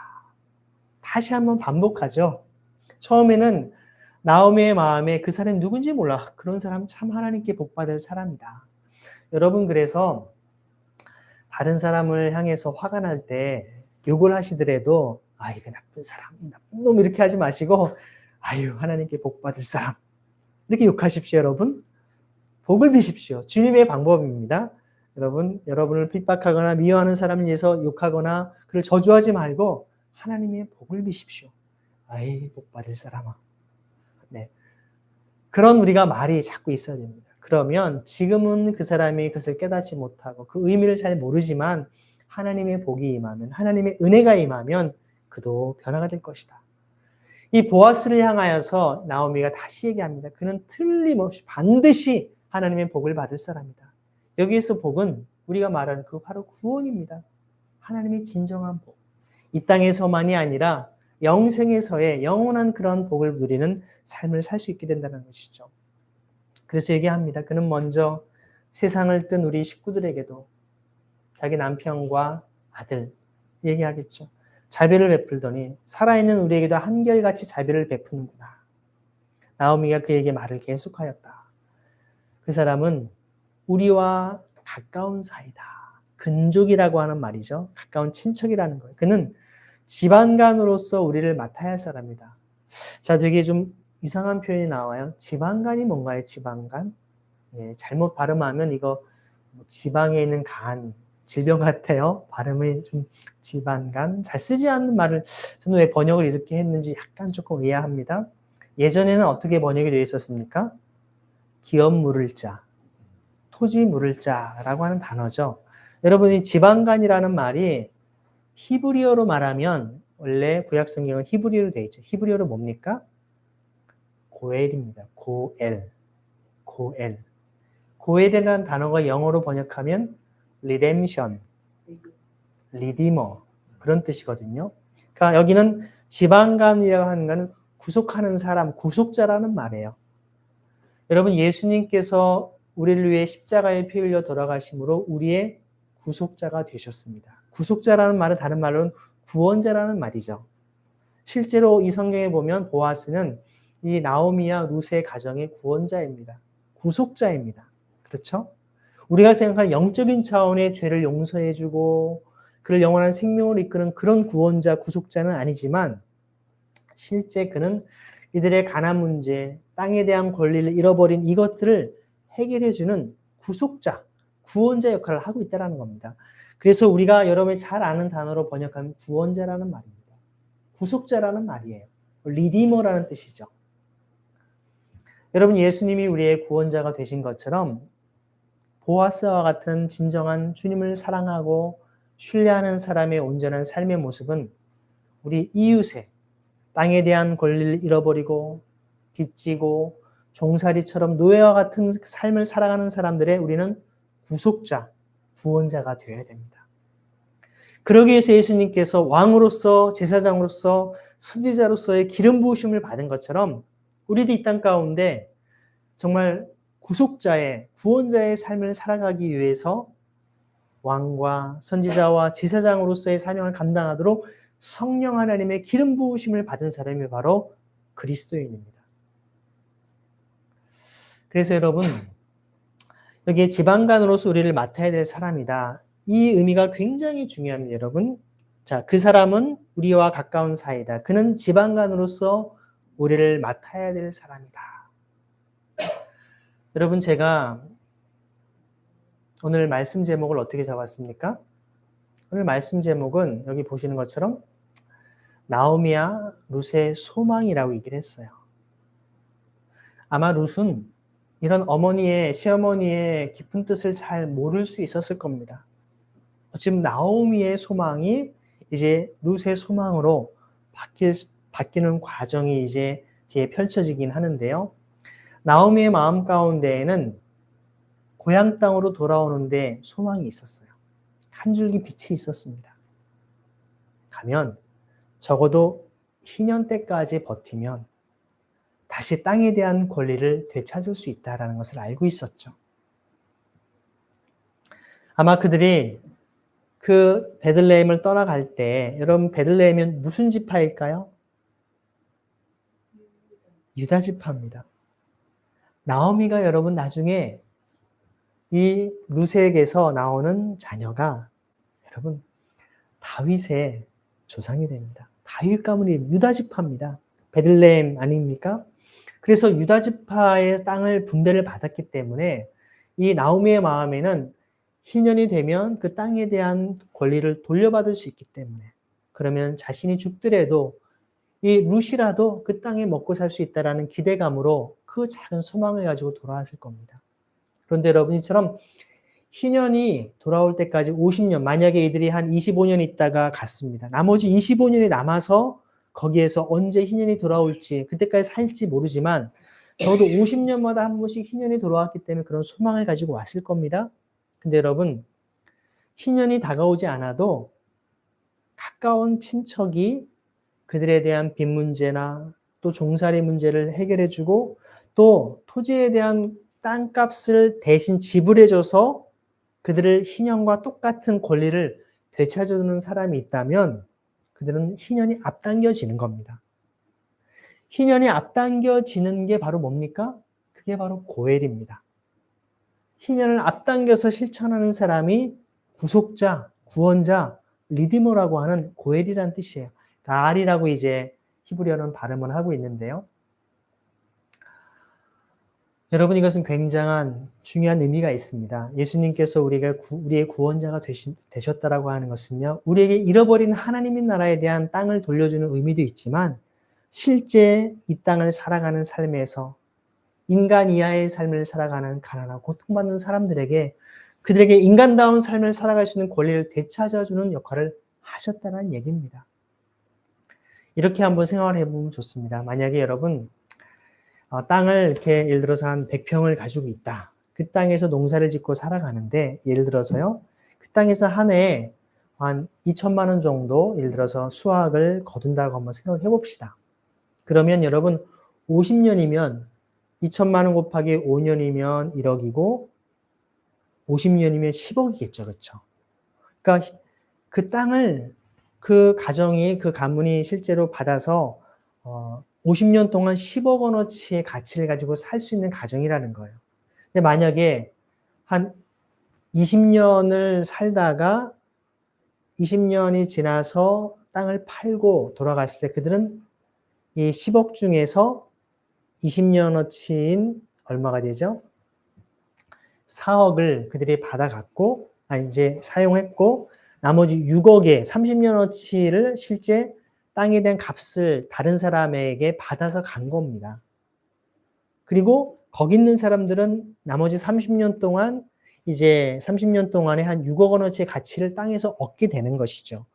다시 한번 반복하죠. 처음에는 나오미의 마음에 그 사람이 누군지 몰라. 그런 사람 참 하나님께 복받을 사람이다. 여러분 그래서 다른 사람을 향해서 화가 날 때 욕을 하시더라도 이거 나쁜 사람, 나쁜 놈 이렇게 하지 마시고 하나님께 복받을 사람 이렇게 욕하십시오, 여러분. 복을 비십시오. 주님의 방법입니다. 여러분, 여러분을 핍박하거나 미워하는 사람을 위해서 욕하거나 그를 저주하지 말고 하나님의 복을 비십시오. 복 받을 사람아. 네. 그런 우리가 말이 자꾸 있어야 됩니다. 그러면 지금은 그 사람이 그것을 깨닫지 못하고 그 의미를 잘 모르지만 하나님의 복이 임하면, 하나님의 은혜가 임하면 그도 변화가 될 것이다. 이 보아스를 향하여서 나오미가 다시 얘기합니다. 그는 틀림없이 반드시 하나님의 복을 받을 사람이다. 여기에서 복은 우리가 말하는 그 바로 구원입니다. 하나님의 진정한 복. 이 땅에서만이 아니라 영생에서의 영원한 그런 복을 누리는 삶을 살 수 있게 된다는 것이죠. 그래서 얘기합니다. 그는 먼저 세상을 뜬 우리 식구들에게도 자기 남편과 아들 얘기하겠죠. 자비를 베풀더니 살아있는 우리에게도 한결같이 자비를 베푸는구나. 나오미가 그에게 말을 계속하였다. 그 사람은 우리와 가까운 사이다. 근족이라고 하는 말이죠. 가까운 친척이라는 거예요. 그는 지방간으로서 우리를 맡아야 할 사람이다. 자, 되게 좀 이상한 표현이 나와요. 지방간이 뭔가요? 지방간? 잘못 발음하면 이거 지방에 있는 간, 질병 같아요. 발음이 좀 지방간. 잘 쓰지 않는 말을 저는 왜 번역을 이렇게 했는지 약간 조금 의아합니다. 예전에는 어떻게 번역이 되어 있었습니까? 기업 물을 자, 토지 물을 자라고 하는 단어죠. 여러분이 지방간이라는 말이 히브리어로 말하면 원래 구약 성경은 히브리어로 되어 있죠. 히브리어로 뭡니까? 고엘입니다. 고엘. 고엘. 고엘이라는 단어가 영어로 번역하면 redemption, redeemer 그런 뜻이거든요. 그러니까 여기는 지방간이라고 하는 것은 구속하는 사람, 구속자라는 말이에요. 여러분 예수님께서 우리를 위해 십자가에 피 흘려 돌아가심으로 우리의 구속자가 되셨습니다. 구속자라는 말은 다른 말로는 구원자라는 말이죠. 실제로 이 성경에 보면 보아스는 이 나오미와 룻의 가정의 구원자입니다. 구속자입니다. 그렇죠? 우리가 생각하는 영적인 차원의 죄를 용서해주고 그를 영원한 생명으로 이끄는 그런 구원자, 구속자는 아니지만 실제 그는 이들의 가난 문제, 땅에 대한 권리를 잃어버린 이것들을 해결해주는 구속자, 구원자 역할을 하고 있다는 겁니다. 그래서 우리가 여러분이 잘 아는 단어로 번역하면 구원자라는 말입니다. 구속자라는 말이에요. 리디머라는 뜻이죠. 여러분 예수님이 우리의 구원자가 되신 것처럼 보아스와 같은 진정한 주님을 사랑하고 신뢰하는 사람의 온전한 삶의 모습은 우리 이웃의 땅에 대한 권리를 잃어버리고 빚지고 종살이처럼 노예와 같은 삶을 살아가는 사람들의 우리는 구속자, 구원자가 되어야 됩니다. 그러기 위해서 예수님께서 왕으로서 제사장으로서 선지자로서의 기름 부으심을 받은 것처럼 우리도 이 땅 가운데 정말 구속자의, 구원자의 삶을 살아가기 위해서 왕과 선지자와 제사장으로서의 사명을 감당하도록 성령 하나님의 기름 부으심을 받은 사람이 바로 그리스도인입니다. 그래서 여러분, 여기에 지방간으로서 우리를 맡아야 될 사람이다. 이 의미가 굉장히 중요합니다, 여러분. 자, 그 사람은 우리와 가까운 사이다. 그는 지방간으로서 우리를 맡아야 될 사람이다. 여러분, 제가 오늘 말씀 제목을 어떻게 잡았습니까? 오늘 말씀 제목은 여기 보시는 것처럼 나오미와 룻의 소망이라고 얘기를 했어요. 아마 룻은 이런 어머니의, 시어머니의 깊은 뜻을 잘 모를 수 있었을 겁니다. 지금 나오미의 소망이 이제 룻의 소망으로 바뀌는 과정이 이제 뒤에 펼쳐지긴 하는데요. 나오미의 마음 가운데에는 고향 땅으로 돌아오는데 소망이 있었어요. 한 줄기 빛이 있었습니다. 가면 적어도 희년 때까지 버티면 다시 땅에 대한 권리를 되찾을 수 있다는 것을 알고 있었죠. 아마 그들이 그 베들레헴을 떠나갈 때, 여러분 베들레헴은 무슨 지파일까요? 유다 지파입니다. 나오미가 여러분 나중에 이 루세에게서 나오는 자녀가 여러분 다윗의 조상이 됩니다. 다윗 가문이 유다 지파입니다. 베들레헴 아닙니까? 그래서 유다 지파의 땅을 분배를 받았기 때문에 이 나오미의 마음에는 희년이 되면 그 땅에 대한 권리를 돌려받을 수 있기 때문에, 그러면 자신이 죽더라도 이 룻이라도 그 땅에 먹고 살 수 있다라는 기대감으로 그 작은 소망을 가지고 돌아왔을 겁니다. 그런데 여러분, 이처럼 희년이 돌아올 때까지 50년, 만약에 이들이 한 25년 있다가 갔습니다. 나머지 25년이 남아서 거기에서 언제 희년이 돌아올지, 그때까지 살지 모르지만 적어도 50년마다 한 번씩 희년이 돌아왔기 때문에 그런 소망을 가지고 왔을 겁니다. 근데 여러분, 희년이 다가오지 않아도 가까운 친척이 그들에 대한 빚 문제나 또 종살이 문제를 해결해주고 또 토지에 대한 땅값을 대신 지불해줘서 그들을 희년과 똑같은 권리를 되찾아주는 사람이 있다면 그들은 희년이 앞당겨지는 겁니다. 희년이 앞당겨지는 게 바로 뭡니까? 그게 바로 고엘입니다. 희년을 앞당겨서 실천하는 사람이 구속자, 구원자, 리디머라고 하는 고엘이라는 뜻이에요. 알이라고 이제 히브리어는 발음을 하고 있는데요. 여러분, 이것은 굉장한 중요한 의미가 있습니다. 예수님께서 우리의 구원자가 되셨다라고 하는 것은요, 우리에게 잃어버린 하나님의 나라에 대한 땅을 돌려주는 의미도 있지만 실제 이 땅을 살아가는 삶에서 인간 이하의 삶을 살아가는 가난하고 고통받는 사람들에게 그들에게 인간다운 삶을 살아갈 수 있는 권리를 되찾아주는 역할을 하셨다는 얘기입니다. 이렇게 한번 생각을 해보면 좋습니다. 만약에 여러분 땅을 이렇게 예를 들어서 한 100평을 가지고 있다. 그 땅에서 농사를 짓고 살아가는데 예를 들어서요. 그 땅에서 한 해에 한 2천만 원 정도 예를 들어서 수확을 거둔다고 한번 생각해 봅시다. 그러면 여러분 50년이면 2천만 원 곱하기 5년이면 1억이고 50년이면 10억이겠죠. 그렇죠? 그러니까 그 땅을 그 가정이 그 가문이 실제로 받아서 50년 동안 10억 원어치의 가치를 가지고 살 수 있는 가정이라는 거예요. 근데 만약에 한 20년을 살다가 20년이 지나서 땅을 팔고 돌아갔을 때 그들은 이 10억 중에서 20년어치인 얼마가 되죠? 4억을 그들이 받아갔고, 이제 사용했고, 나머지 6억에 30년어치를 실제 땅에 대한 값을 다른 사람에게 받아서 간 겁니다. 그리고 거기 있는 사람들은 나머지 30년 동안 이제 30년 동안에 한 6억 원어치의 가치를 땅에서 얻게 되는 것이죠.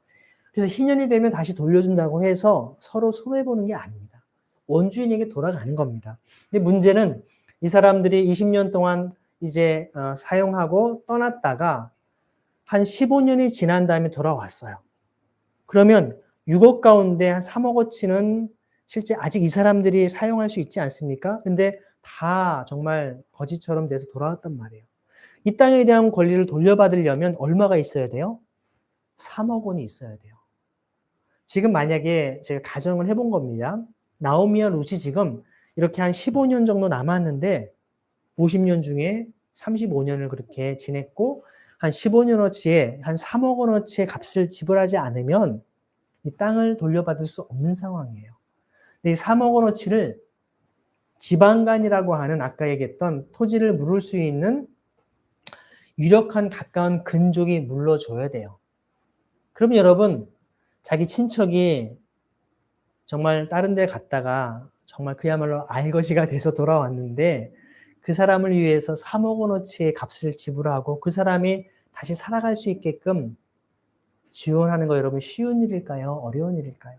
그래서 희년이 되면 다시 돌려준다고 해서 서로 손해보는 게 아닙니다. 원주인에게 돌아가는 겁니다. 근데 문제는 이 사람들이 20년 동안 이제 사용하고 떠났다가 한 15년이 지난 다음에 돌아왔어요. 그러면 6억 가운데 한 3억어치는 실제 아직 이 사람들이 사용할 수 있지 않습니까? 근데 다 정말 거지처럼 돼서 돌아왔단 말이에요. 이 땅에 대한 권리를 돌려받으려면 얼마가 있어야 돼요? 3억 원이 있어야 돼요. 지금 만약에 제가 가정을 해본 겁니다. 나오미와 룻이 지금 이렇게 한 15년 정도 남았는데 50년 중에 35년을 그렇게 지냈고 한 15년어치에 한 3억 원어치의 값을 지불하지 않으면 이 땅을 돌려받을 수 없는 상황이에요. 근데 이 3억 원어치를 지방간이라고 하는 아까 얘기했던 토지를 물을 수 있는 유력한 가까운 근족이 물러줘야 돼요. 그러면 여러분, 자기 친척이 정말 다른 데 갔다가 정말 그야말로 알거지가 돼서 돌아왔는데 그 사람을 위해서 3억 원어치의 값을 지불하고 그 사람이 다시 살아갈 수 있게끔 지원하는 거 여러분 쉬운 일일까요? 어려운 일일까요?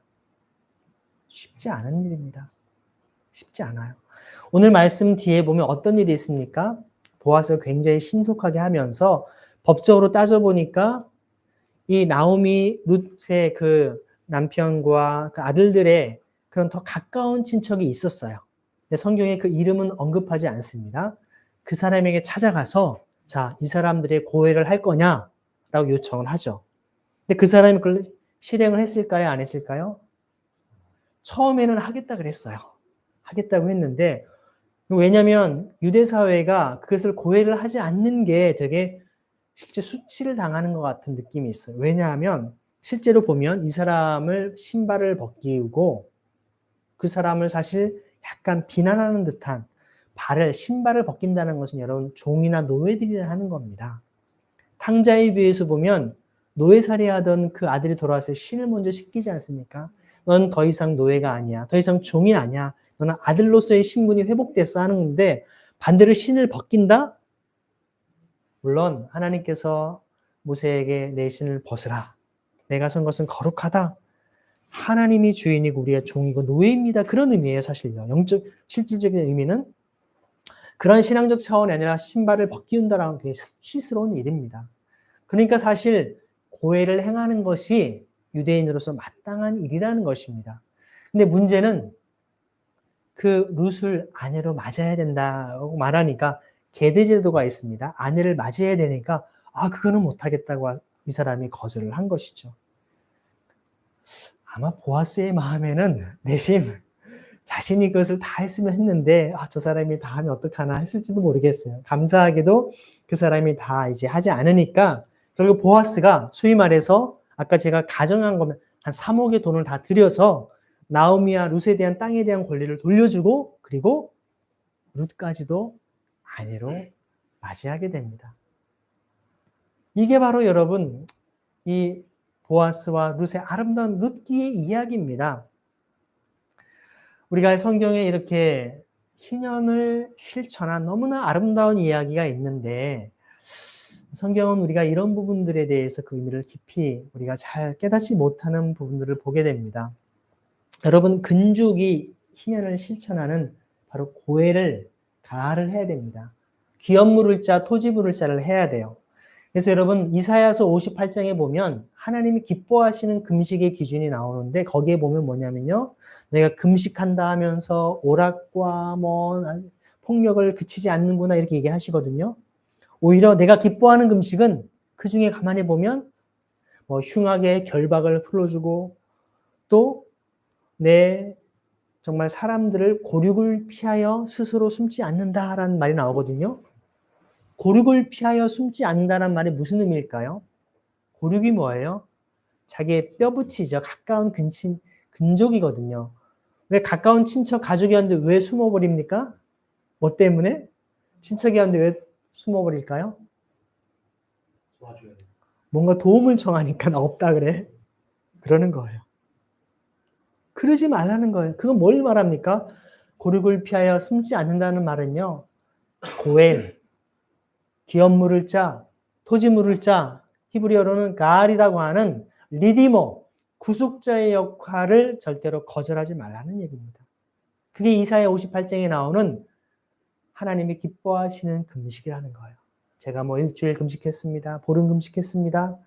쉽지 않은 일입니다. 쉽지 않아요. 오늘 말씀 뒤에 보면 어떤 일이 있습니까? 보아서 굉장히 신속하게 하면서 법적으로 따져보니까 이 나오미 룻의 그 남편과 그 아들들의 그런 더 가까운 친척이 있었어요. 근데 성경에 그 이름은 언급하지 않습니다. 그 사람에게 찾아가서 자, 이 사람들의 고해를 할 거냐라고 요청을 하죠. 근데 그 사람이 그걸 실행을 했을까요? 안 했을까요? 처음에는 하겠다 그랬어요. 하겠다고 했는데 왜냐하면 유대 사회가 그것을 고해를 하지 않는 게 되게 실제 수치를 당하는 것 같은 느낌이 있어요. 왜냐하면 실제로 보면 이 사람을 신발을 벗기고 그 사람을 사실 약간 비난하는 듯한 신발을 벗긴다는 것은 여러분 종이나 노예들이 하는 겁니다. 탕자에 비해서 보면 노예살이하던 그 아들이 돌아왔을 때 신을 먼저 씻기지 않습니까? 넌 더 이상 노예가 아니야. 더 이상 종이 아니야. 너는 아들로서의 신분이 회복됐어 하는 건데 반대로 신을 벗긴다? 물론 하나님께서 모세에게 내 신을 벗으라. 내가 선 것은 거룩하다. 하나님이 주인이고 우리가 종이고 노예입니다. 그런 의미예요, 사실요. 영적, 실질적인 의미는 그런 신앙적 차원이 아니라 신발을 벗기운다라는 게 수치스러운 일입니다. 그러니까 사실 고해를 행하는 것이 유대인으로서 마땅한 일이라는 것입니다. 근데 문제는 그 룻을 아내로 맞아야 된다고 말하니까 계대제도가 있습니다. 아내를 맞이해야 되니까 그거는 못하겠다고 이 사람이 거절을 한 것이죠. 아마 보아스의 마음에는 내심 자신이 그것을 다 했으면 했는데 저 사람이 다 하면 어떡하나 했을지도 모르겠어요. 감사하게도 그 사람이 다 이제 하지 않으니까 결국 보아스가 소위 말해서 아까 제가 가정한 거면 한 3억의 돈을 다 들여서 나오미와 룻에 대한 땅에 대한 권리를 돌려주고 그리고 룻까지도 아내로 맞이하게 됩니다. 이게 바로 여러분 이 보아스와 룻의 아름다운 룻기의 이야기입니다. 우리가 성경에 이렇게 희년을 실천한 너무나 아름다운 이야기가 있는데 성경은 우리가 이런 부분들에 대해서 그 의미를 깊이 우리가 잘 깨닫지 못하는 부분들을 보게 됩니다. 여러분 근족이 희년을 실천하는 바로 고해를 가를 해야 됩니다. 기업 물을 자, 토지 물을 자를 해야 돼요. 그래서 여러분 이사야서 58장에 보면 하나님이 기뻐하시는 금식의 기준이 나오는데 거기에 보면 뭐냐면요. 내가 금식한다 하면서 오락과 폭력을 그치지 않는구나 이렇게 얘기하시거든요. 오히려 내가 기뻐하는 금식은 그 중에 가만히 보면 흉하게 결박을 풀어주고 또 내 정말 사람들을 고륙을 피하여 스스로 숨지 않는다라는 말이 나오거든요. 고륙을 피하여 숨지 않는다는 말이 무슨 의미일까요? 고륙이 뭐예요? 자기의 뼈붙이죠. 가까운 근족이거든요. 왜 가까운 친척, 가족이었는데 왜 숨어버립니까? 뭐 때문에? 친척이었는데 왜 숨어버릴까요? 뭔가 도움을 청하니까 나 없다 그래. 그러는 거예요. 그러지 말라는 거예요. 그건 뭘 말합니까? 고륙을 피하여 숨지 않는다는 말은요. 고엘, 기업 물을 자, 토지 물을 자, 히브리어로는 가알이라고 하는 리디머, 구속자의 역할을 절대로 거절하지 말라는 얘기입니다. 그게 이사야 58장에 나오는 하나님이 기뻐하시는 금식이라는 거예요. 제가 일주일 금식했습니다. 보름 금식했습니다.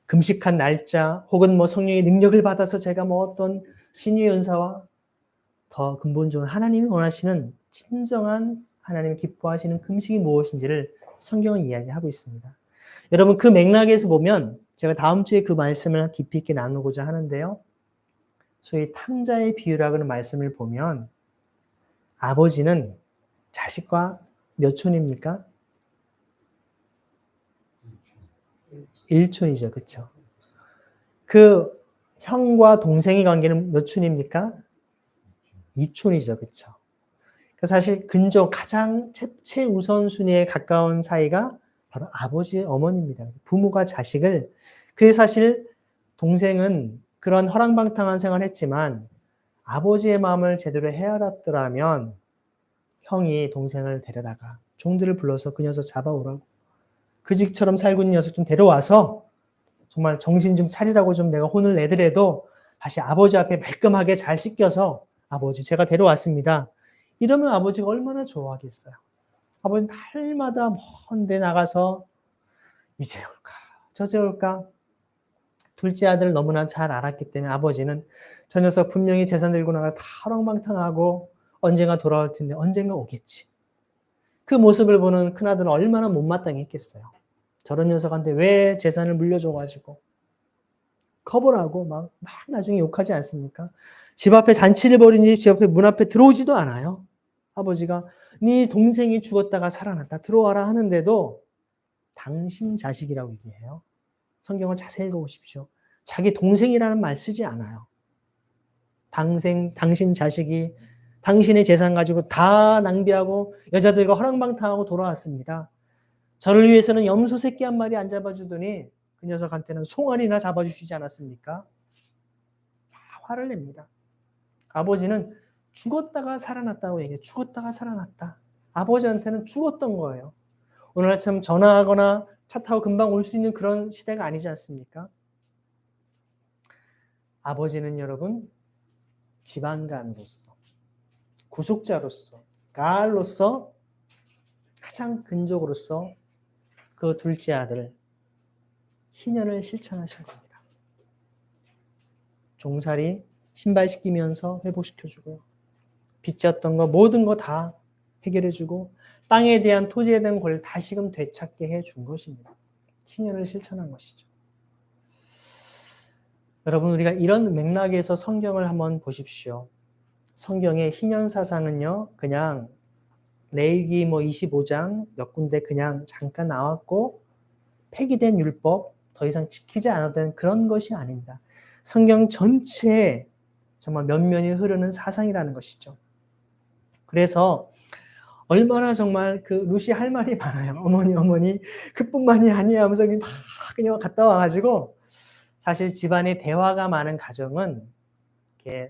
금식한 날짜 혹은 성령의 능력을 받아서 제가 어떤 신유의 은사와 더 근본적으로 하나님이 원하시는 진정한 하나님이 기뻐하시는 금식이 무엇인지를 성경은 이야기하고 있습니다. 여러분 그 맥락에서 보면 제가 다음 주에 그 말씀을 깊이 있게 나누고자 하는데요. 소위 탕자의 비유라고 하는 말씀을 보면 아버지는 자식과 몇 촌입니까? 1촌이죠. 그렇죠? 그 형과 동생의 관계는 몇 촌입니까? 2촌이죠. 그렇죠? 사실 근족 가장 최우선순위에 가까운 사이가 바로 아버지, 어머니입니다. 부모가 자식을. 그래서 사실 동생은 그런 허랑방탕한 생활을 했지만 아버지의 마음을 제대로 헤아렸더라면 형이 동생을 데려다가 종들을 불러서 그 녀석 잡아오라고. 그 집처럼 살고 있는 녀석 좀 데려와서 정말 정신 좀 차리라고 좀 내가 혼을 내더라도 다시 아버지 앞에 말끔하게 잘 씻겨서 아버지 제가 데려왔습니다. 이러면 아버지가 얼마나 좋아하겠어요. 아버지는 날마다 먼 데 나가서 이제 올까 저제 올까 둘째 아들을 너무나 잘 알았기 때문에 아버지는 저 녀석 분명히 재산 들고 나가서 다 허랑방탕하고 언젠가 돌아올 텐데 언젠가 오겠지. 그 모습을 보는 큰아들은 얼마나 못마땅히 했겠어요. 저런 녀석한테 왜 재산을 물려줘가지고 커버라고 막 나중에 욕하지 않습니까? 집 앞에 잔치를 벌이니 집 앞에 문 앞에 들어오지도 않아요. 아버지가 네 동생이 죽었다가 살아났다 들어와라 하는데도 당신 자식이라고 얘기해요. 성경을 자세히 읽어보십시오. 자기 동생이라는 말 쓰지 않아요. 당신 자식이 당신의 재산 가지고 다 낭비하고 여자들과 허랑방탕하고 돌아왔습니다. 저를 위해서는 염소 새끼 한 마리 안 잡아주더니 그 녀석한테는 송아리나 잡아주시지 않았습니까? 화를 냅니다. 아버지는 죽었다가 살아났다고 얘기해요. 죽었다가 살아났다. 아버지한테는 죽었던 거예요. 오늘 아침 전화하거나 차 타고 금방 올 수 있는 그런 시대가 아니지 않습니까? 아버지는 여러분 지방간으로서 구속자로서 가알로서 가장 근족으로서 그 둘째 아들 희년을 실천하신 겁니다. 종살이 신발시키면서 회복시켜주고요. 빚졌던 거 모든 거 다 해결해주고 땅에 대한 토지에 대한 권리를 다시금 되찾게 해준 것입니다. 희년을 실천한 것이죠. 여러분 우리가 이런 맥락에서 성경을 한번 보십시오. 성경의 희년 사상은요. 그냥 레위기 25장 몇 군데 그냥 잠깐 나왔고 폐기된 율법 더 이상 지키지 않아도 되는 그런 것이 아닙니다. 성경 전체에 정말 면면이 흐르는 사상이라는 것이죠. 그래서 얼마나 정말 그 루시 할 말이 많아요. 어머니 그뿐만이 아니야 하면서 막 그냥 갔다 와가지고 사실 집안에 대화가 많은 가정은 이렇게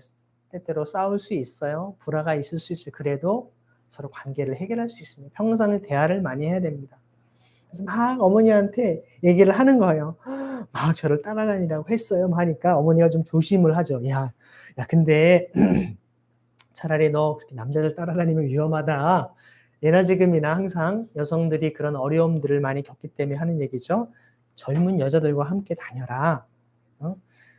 때때로 싸울 수 있어요. 불화가 있을 수 있어요. 그래도 서로 관계를 해결할 수 있습니다. 평상에 대화를 많이 해야 됩니다. 그래서 막 어머니한테 얘기를 하는 거예요. 막 저를 따라다니라고 했어요. 하니까 어머니가 좀 조심을 하죠. 야 근데 차라리 너 그렇게 남자들 따라다니면 위험하다. 예나 지금이나 항상 여성들이 그런 어려움들을 많이 겪기 때문에 하는 얘기죠. 젊은 여자들과 함께 다녀라.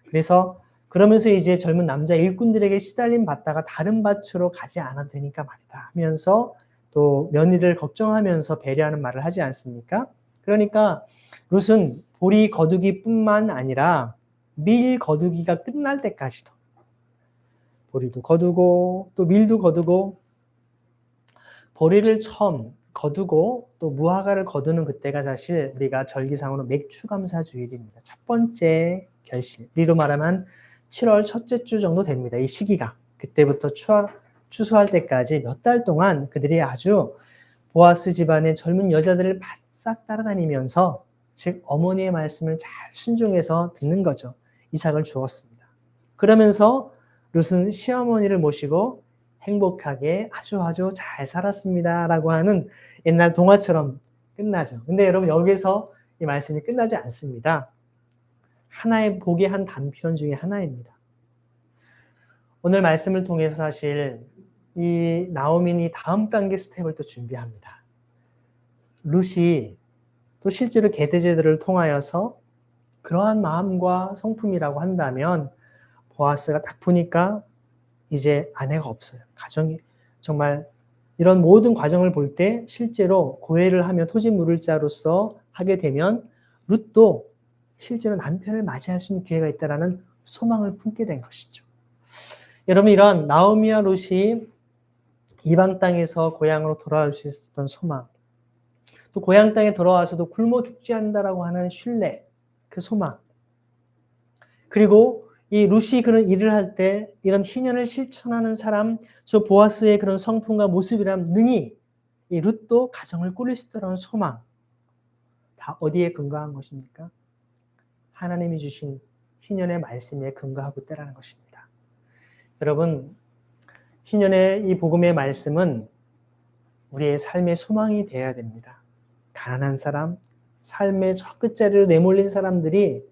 그래서 그러면서 이제 젊은 남자 일꾼들에게 시달림 받다가 다른 밭으로 가지 않아도 되니까 말이다 하면서 또 며느리를 걱정하면서 배려하는 말을 하지 않습니까? 그러니까 룻은 보리 거두기뿐만 아니라 밀 거두기가 끝날 때까지도 보리도 거두고 또 밀도 거두고 보리를 처음 거두고 또 무화과를 거두는 그때가 사실 우리가 절기상으로 맥추감사주일입니다. 첫 번째 결실. 우리로 말하면 7월 첫째 주 정도 됩니다. 이 시기가. 그때부터 추수할 때까지 몇 달 동안 그들이 아주 보아스 집안의 젊은 여자들을 바싹 따라다니면서 즉 어머니의 말씀을 잘 순종해서 듣는 거죠. 이삭을 주었습니다. 그러면서 룻은 시어머니를 모시고 행복하게 아주 잘 살았습니다 라고 하는 옛날 동화처럼 끝나죠. 근데 여러분 여기서 이 말씀이 끝나지 않습니다. 하나의 복의 한 단편 중에 하나입니다. 오늘 말씀을 통해서 사실 이 나오민이 다음 단계 스텝을 또 준비합니다. 룻이 또 실제로 계대제도를 통하여서 그러한 마음과 성품이라고 한다면 보아스가 딱 보니까 이제 아내가 없어요. 가정이 정말 이런 모든 과정을 볼 때 실제로 고해를 하며 토지 물을 자로서 하게 되면 룻도 실제로 남편을 맞이할 수 있는 기회가 있다라는 소망을 품게 된 것이죠. 여러분 이런 나오미와 룻이 이방 땅에서 고향으로 돌아올 수 있었던 소망, 또 고향 땅에 돌아와서도 굶어 죽지 않는다라고 하는 신뢰, 그 소망, 그리고 이 룻이 그런 일을 할 때 이런 희년을 실천하는 사람, 저 보아스의 그런 성품과 모습이란 능히 이 룻도 가정을 꾸릴 수 있다는 소망, 다 어디에 근거한 것입니까? 하나님이 주신 희년의 말씀에 근거하고 있다는 것입니다. 여러분, 희년의 이 복음의 말씀은 우리의 삶의 소망이 되어야 됩니다. 가난한 사람, 삶의 저 끝자리로 내몰린 사람들이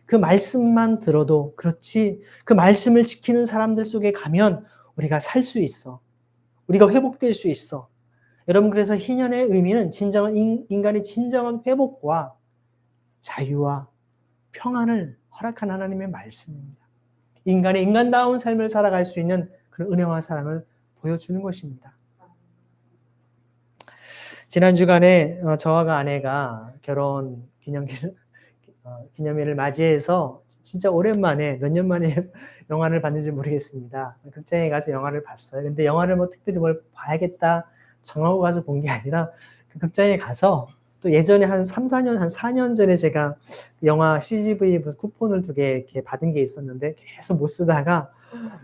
그 말씀만 들어도 그렇지 그 말씀을 지키는 사람들 속에 가면 우리가 살 수 있어. 우리가 회복될 수 있어. 여러분 그래서 희년의 의미는 진정한 인간의 진정한 회복과 자유와 평안을 허락한 하나님의 말씀입니다. 인간의 인간다운 삶을 살아갈 수 있는 그런 은혜와 사랑을 보여주는 것입니다. 지난 주간에 저와 아내가 결혼 기념일을 맞이해서 진짜 오랜만에 몇 년 만에 영화를 봤는지 모르겠습니다. 극장에 가서 영화를 봤어요. 근데 영화를 뭐 특별히 뭘 봐야겠다 정하고 가서 본 게 아니라 그 극장에 가서 또 예전에 한 4년 전에 제가 영화 CGV 무슨 쿠폰을 2개 이렇게 받은 게 있었는데 계속 못 쓰다가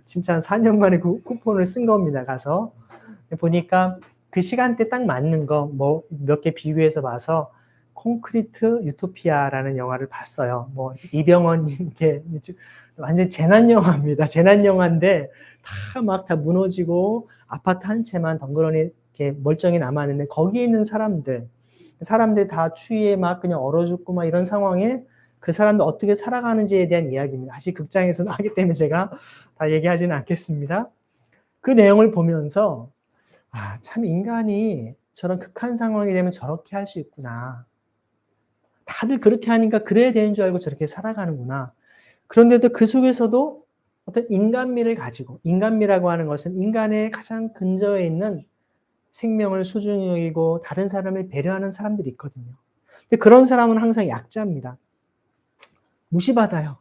진짜 한 4년 만에 그 쿠폰을 쓴 겁니다. 가서 보니까 그 시간대 딱 맞는 거 뭐 몇 개 비교해서 봐서 콘크리트 유토피아라는 영화를 봤어요. 뭐 이병헌이 이렇게 완전 재난 영화입니다. 재난 영화인데 다 무너지고 아파트 한 채만 덩그러니 이렇게 멀쩡히 남았는데 거기에 있는 사람들 다 추위에 막 그냥 얼어 죽고 막 이런 상황에 그 사람들 어떻게 살아가는지에 대한 이야기입니다. 아직 극장에서 하기 때문에 제가 다 얘기하지는 않겠습니다. 그 내용을 보면서 참 인간이 저런 극한 상황이 되면 저렇게 할 수 있구나. 다들 그렇게 하니까 그래야 되는 줄 알고 저렇게 살아가는구나. 그런데도 그 속에서도 어떤 인간미를 가지고, 인간미라고 하는 것은 인간의 가장 근저에 있는 생명을 소중히 여기고 다른 사람을 배려하는 사람들이 있거든요. 근데 그런 사람은 항상 약자입니다. 무시받아요.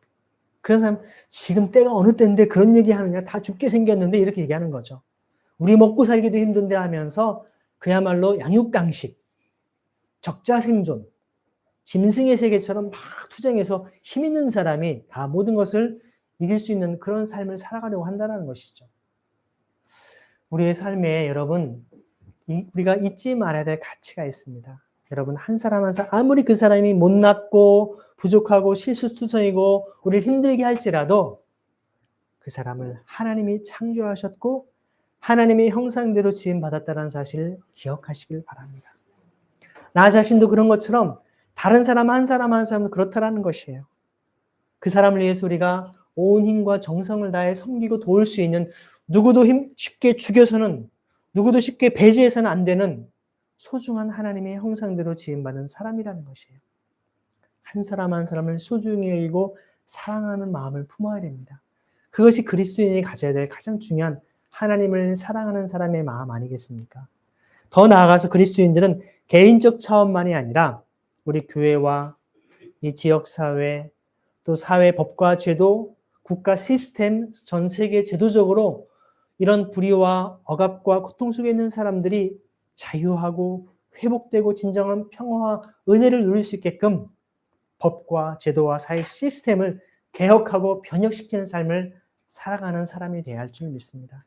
그런 사람, 지금 때가 어느 때인데 그런 얘기 하느냐, 다 죽게 생겼는데 이렇게 얘기하는 거죠. 우리 먹고 살기도 힘든데 하면서 그야말로 양육강식, 적자생존, 짐승의 세계처럼 막 투쟁해서 힘 있는 사람이 다 모든 것을 이길 수 있는 그런 삶을 살아가려고 한다는 것이죠. 우리의 삶에 여러분, 우리가 잊지 말아야 될 가치가 있습니다. 여러분, 한 사람 한 사람, 아무리 그 사람이 못났고 부족하고 실수투성이고 우리를 힘들게 할지라도 그 사람을 하나님이 창조하셨고 하나님의 형상대로 지음받았다는 사실을 기억하시길 바랍니다. 나 자신도 그런 것처럼 다른 사람 한 사람도 그렇다라는 것이에요. 그 사람을 위해서 우리가 온 힘과 정성을 다해 섬기고 도울 수 있는 누구도 쉽게 죽여서는 누구도 쉽게 배제해서는 안 되는 소중한 하나님의 형상대로 지음받은 사람이라는 것이에요. 한 사람 한 사람을 소중히 여기고 사랑하는 마음을 품어야 됩니다. 그것이 그리스도인이 가져야 될 가장 중요한 하나님을 사랑하는 사람의 마음 아니겠습니까? 더 나아가서 그리스도인들은 개인적 차원만이 아니라 우리 교회와 이 지역사회 또 사회 법과 제도, 국가 시스템 전 세계 제도적으로 이런 불의와 억압과 고통 속에 있는 사람들이 자유하고 회복되고 진정한 평화와 은혜를 누릴 수 있게끔 법과 제도와 사회 시스템을 개혁하고 변혁시키는 삶을 살아가는 사람이 되어야 할 줄 믿습니다.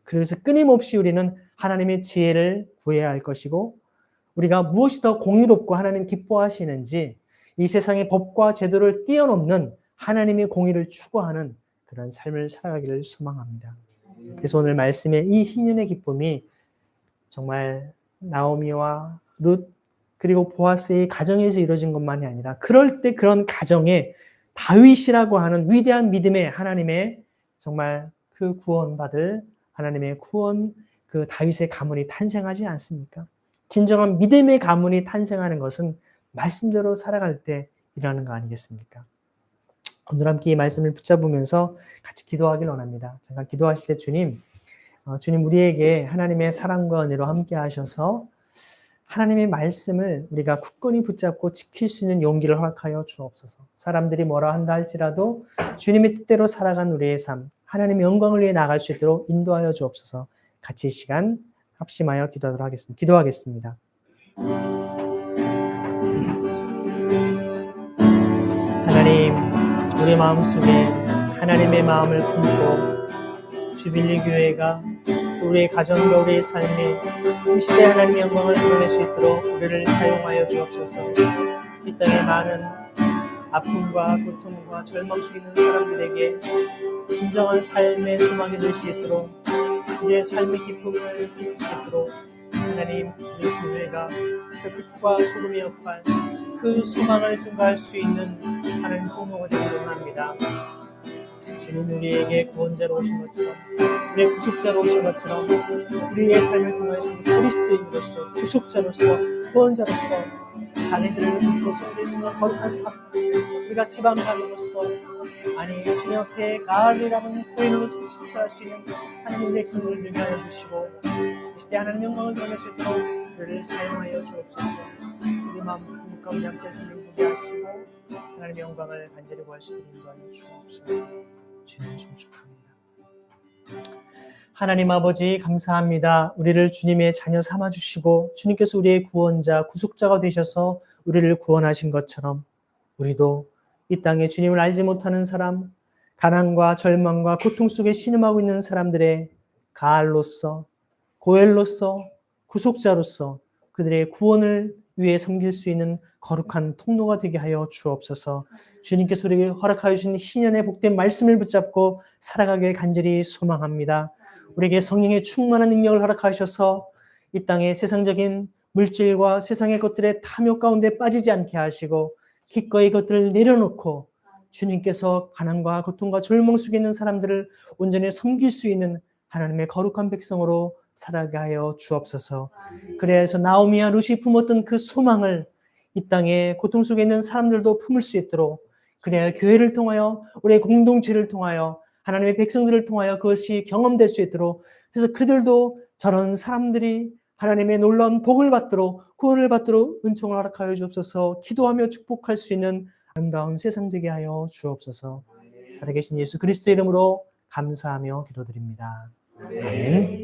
그래서 끊임없이 우리는 하나님의 지혜를 구해야 할 것이고 우리가 무엇이 더 공의롭고 하나님 기뻐하시는지 이 세상의 법과 제도를 뛰어넘는 하나님의 공의를 추구하는 그런 삶을 살아가기를 소망합니다. 그래서 오늘 말씀에 이 희년의 기쁨이 정말 나오미와 룻 그리고 보아스의 가정에서 이루어진 것만이 아니라 그럴 때 그런 가정에 다윗이라고 하는 위대한 믿음의 하나님의 정말 그 구원받을 하나님의 구원 그 다윗의 가문이 탄생하지 않습니까? 진정한 믿음의 가문이 탄생하는 것은 말씀대로 살아갈 때 일어나는 거 아니겠습니까? 오늘 함께 이 말씀을 붙잡으면서 같이 기도하길 원합니다. 잠깐 기도하실 때 주님 우리에게 하나님의 사랑과 은혜로 함께 하셔서 하나님의 말씀을 우리가 굳건히 붙잡고 지킬 수 있는 용기를 허락하여 주옵소서. 사람들이 뭐라 한다 할지라도 주님의 뜻대로 살아간 우리의 삶, 하나님의 영광을 위해 나갈 수 있도록 인도하여 주옵소서. 같이 이 시간 합심하여 기도하겠습니다. 하나님, 우리 마음속에 하나님의 마음을 품고 주빌리 교회가 우리의 가정과 우리의 삶에 이 시대 하나님의 영광을 드러낼 수 있도록 우리를 사용하여 주옵소서. 이 땅에 많은 아픔과 고통과 절망 속에 있는 사람들에게 진정한 삶의 소망이 될 수 있도록 우리의 삶의 기쁨을 드릴 수 있도록 하나님 우리 교회가 그 빛과 소금의 역할 그 소망을 증가할 수 있는 하나님 통로가 되기를 원합니다. 주님 우리에게 구원자로 오신 것처럼 우리의 구속자로 오신 것처럼 우리의 삶을 통해서 그리스도인으로서 구속자로서 구원자로서 자네들을 믿고 섬길 수 있는 거룩한 삶 우리가 지방장으로서 아니 주님 앞에 가을이라는 고인으로 신실할 수 있는 하나님의 백성들을 되게 하여 주시고 이 시대 하나님 영광을 드러낼 수 있도록 우리를 사용하여 주옵소서. 우리 마음 그 가운데 함께 주님을 보게 하시고 하나님의 영광을 간절히 구할 수 있도록 인도하여 주옵소서. 주님 송축합니다. 하나님 아버지 감사합니다. 우리를 주님의 자녀 삼아주시고 주님께서 우리의 구원자, 구속자가 되셔서 우리를 구원하신 것처럼 우리도 이 땅에 주님을 알지 못하는 사람, 가난과 절망과 고통 속에 신음하고 있는 사람들의 가알로서, 고엘로서, 구속자로서 그들의 구원을 위해 섬길 수 있는 거룩한 통로가 되게 하여 주옵소서. 주님께서 우리에게 허락하여 주신 희년의 복된 말씀을 붙잡고 살아가길 간절히 소망합니다. 우리에게 성령의 충만한 능력을 허락하셔서 이 땅의 세상적인 물질과 세상의 것들의 탐욕 가운데 빠지지 않게 하시고 기꺼이 것들을 내려놓고 주님께서 가난과 고통과 절망 속에 있는 사람들을 온전히 섬길 수 있는 하나님의 거룩한 백성으로 살아가게 하여 주옵소서. 그래서 나오미와 룻이 품었던 그 소망을 이 땅에 고통 속에 있는 사람들도 품을 수 있도록 그래야 교회를 통하여 우리의 공동체를 통하여 하나님의 백성들을 통하여 그것이 경험될 수 있도록 그래서 그들도 저런 사람들이 하나님의 놀라운 복을 받도록 구원을 받도록 은총을 허락하여 주옵소서. 기도하며 축복할 수 있는 아름다운 세상 되게 하여 주옵소서. 살아계신 예수 그리스도의 이름으로 감사하며 기도드립니다. 아멘.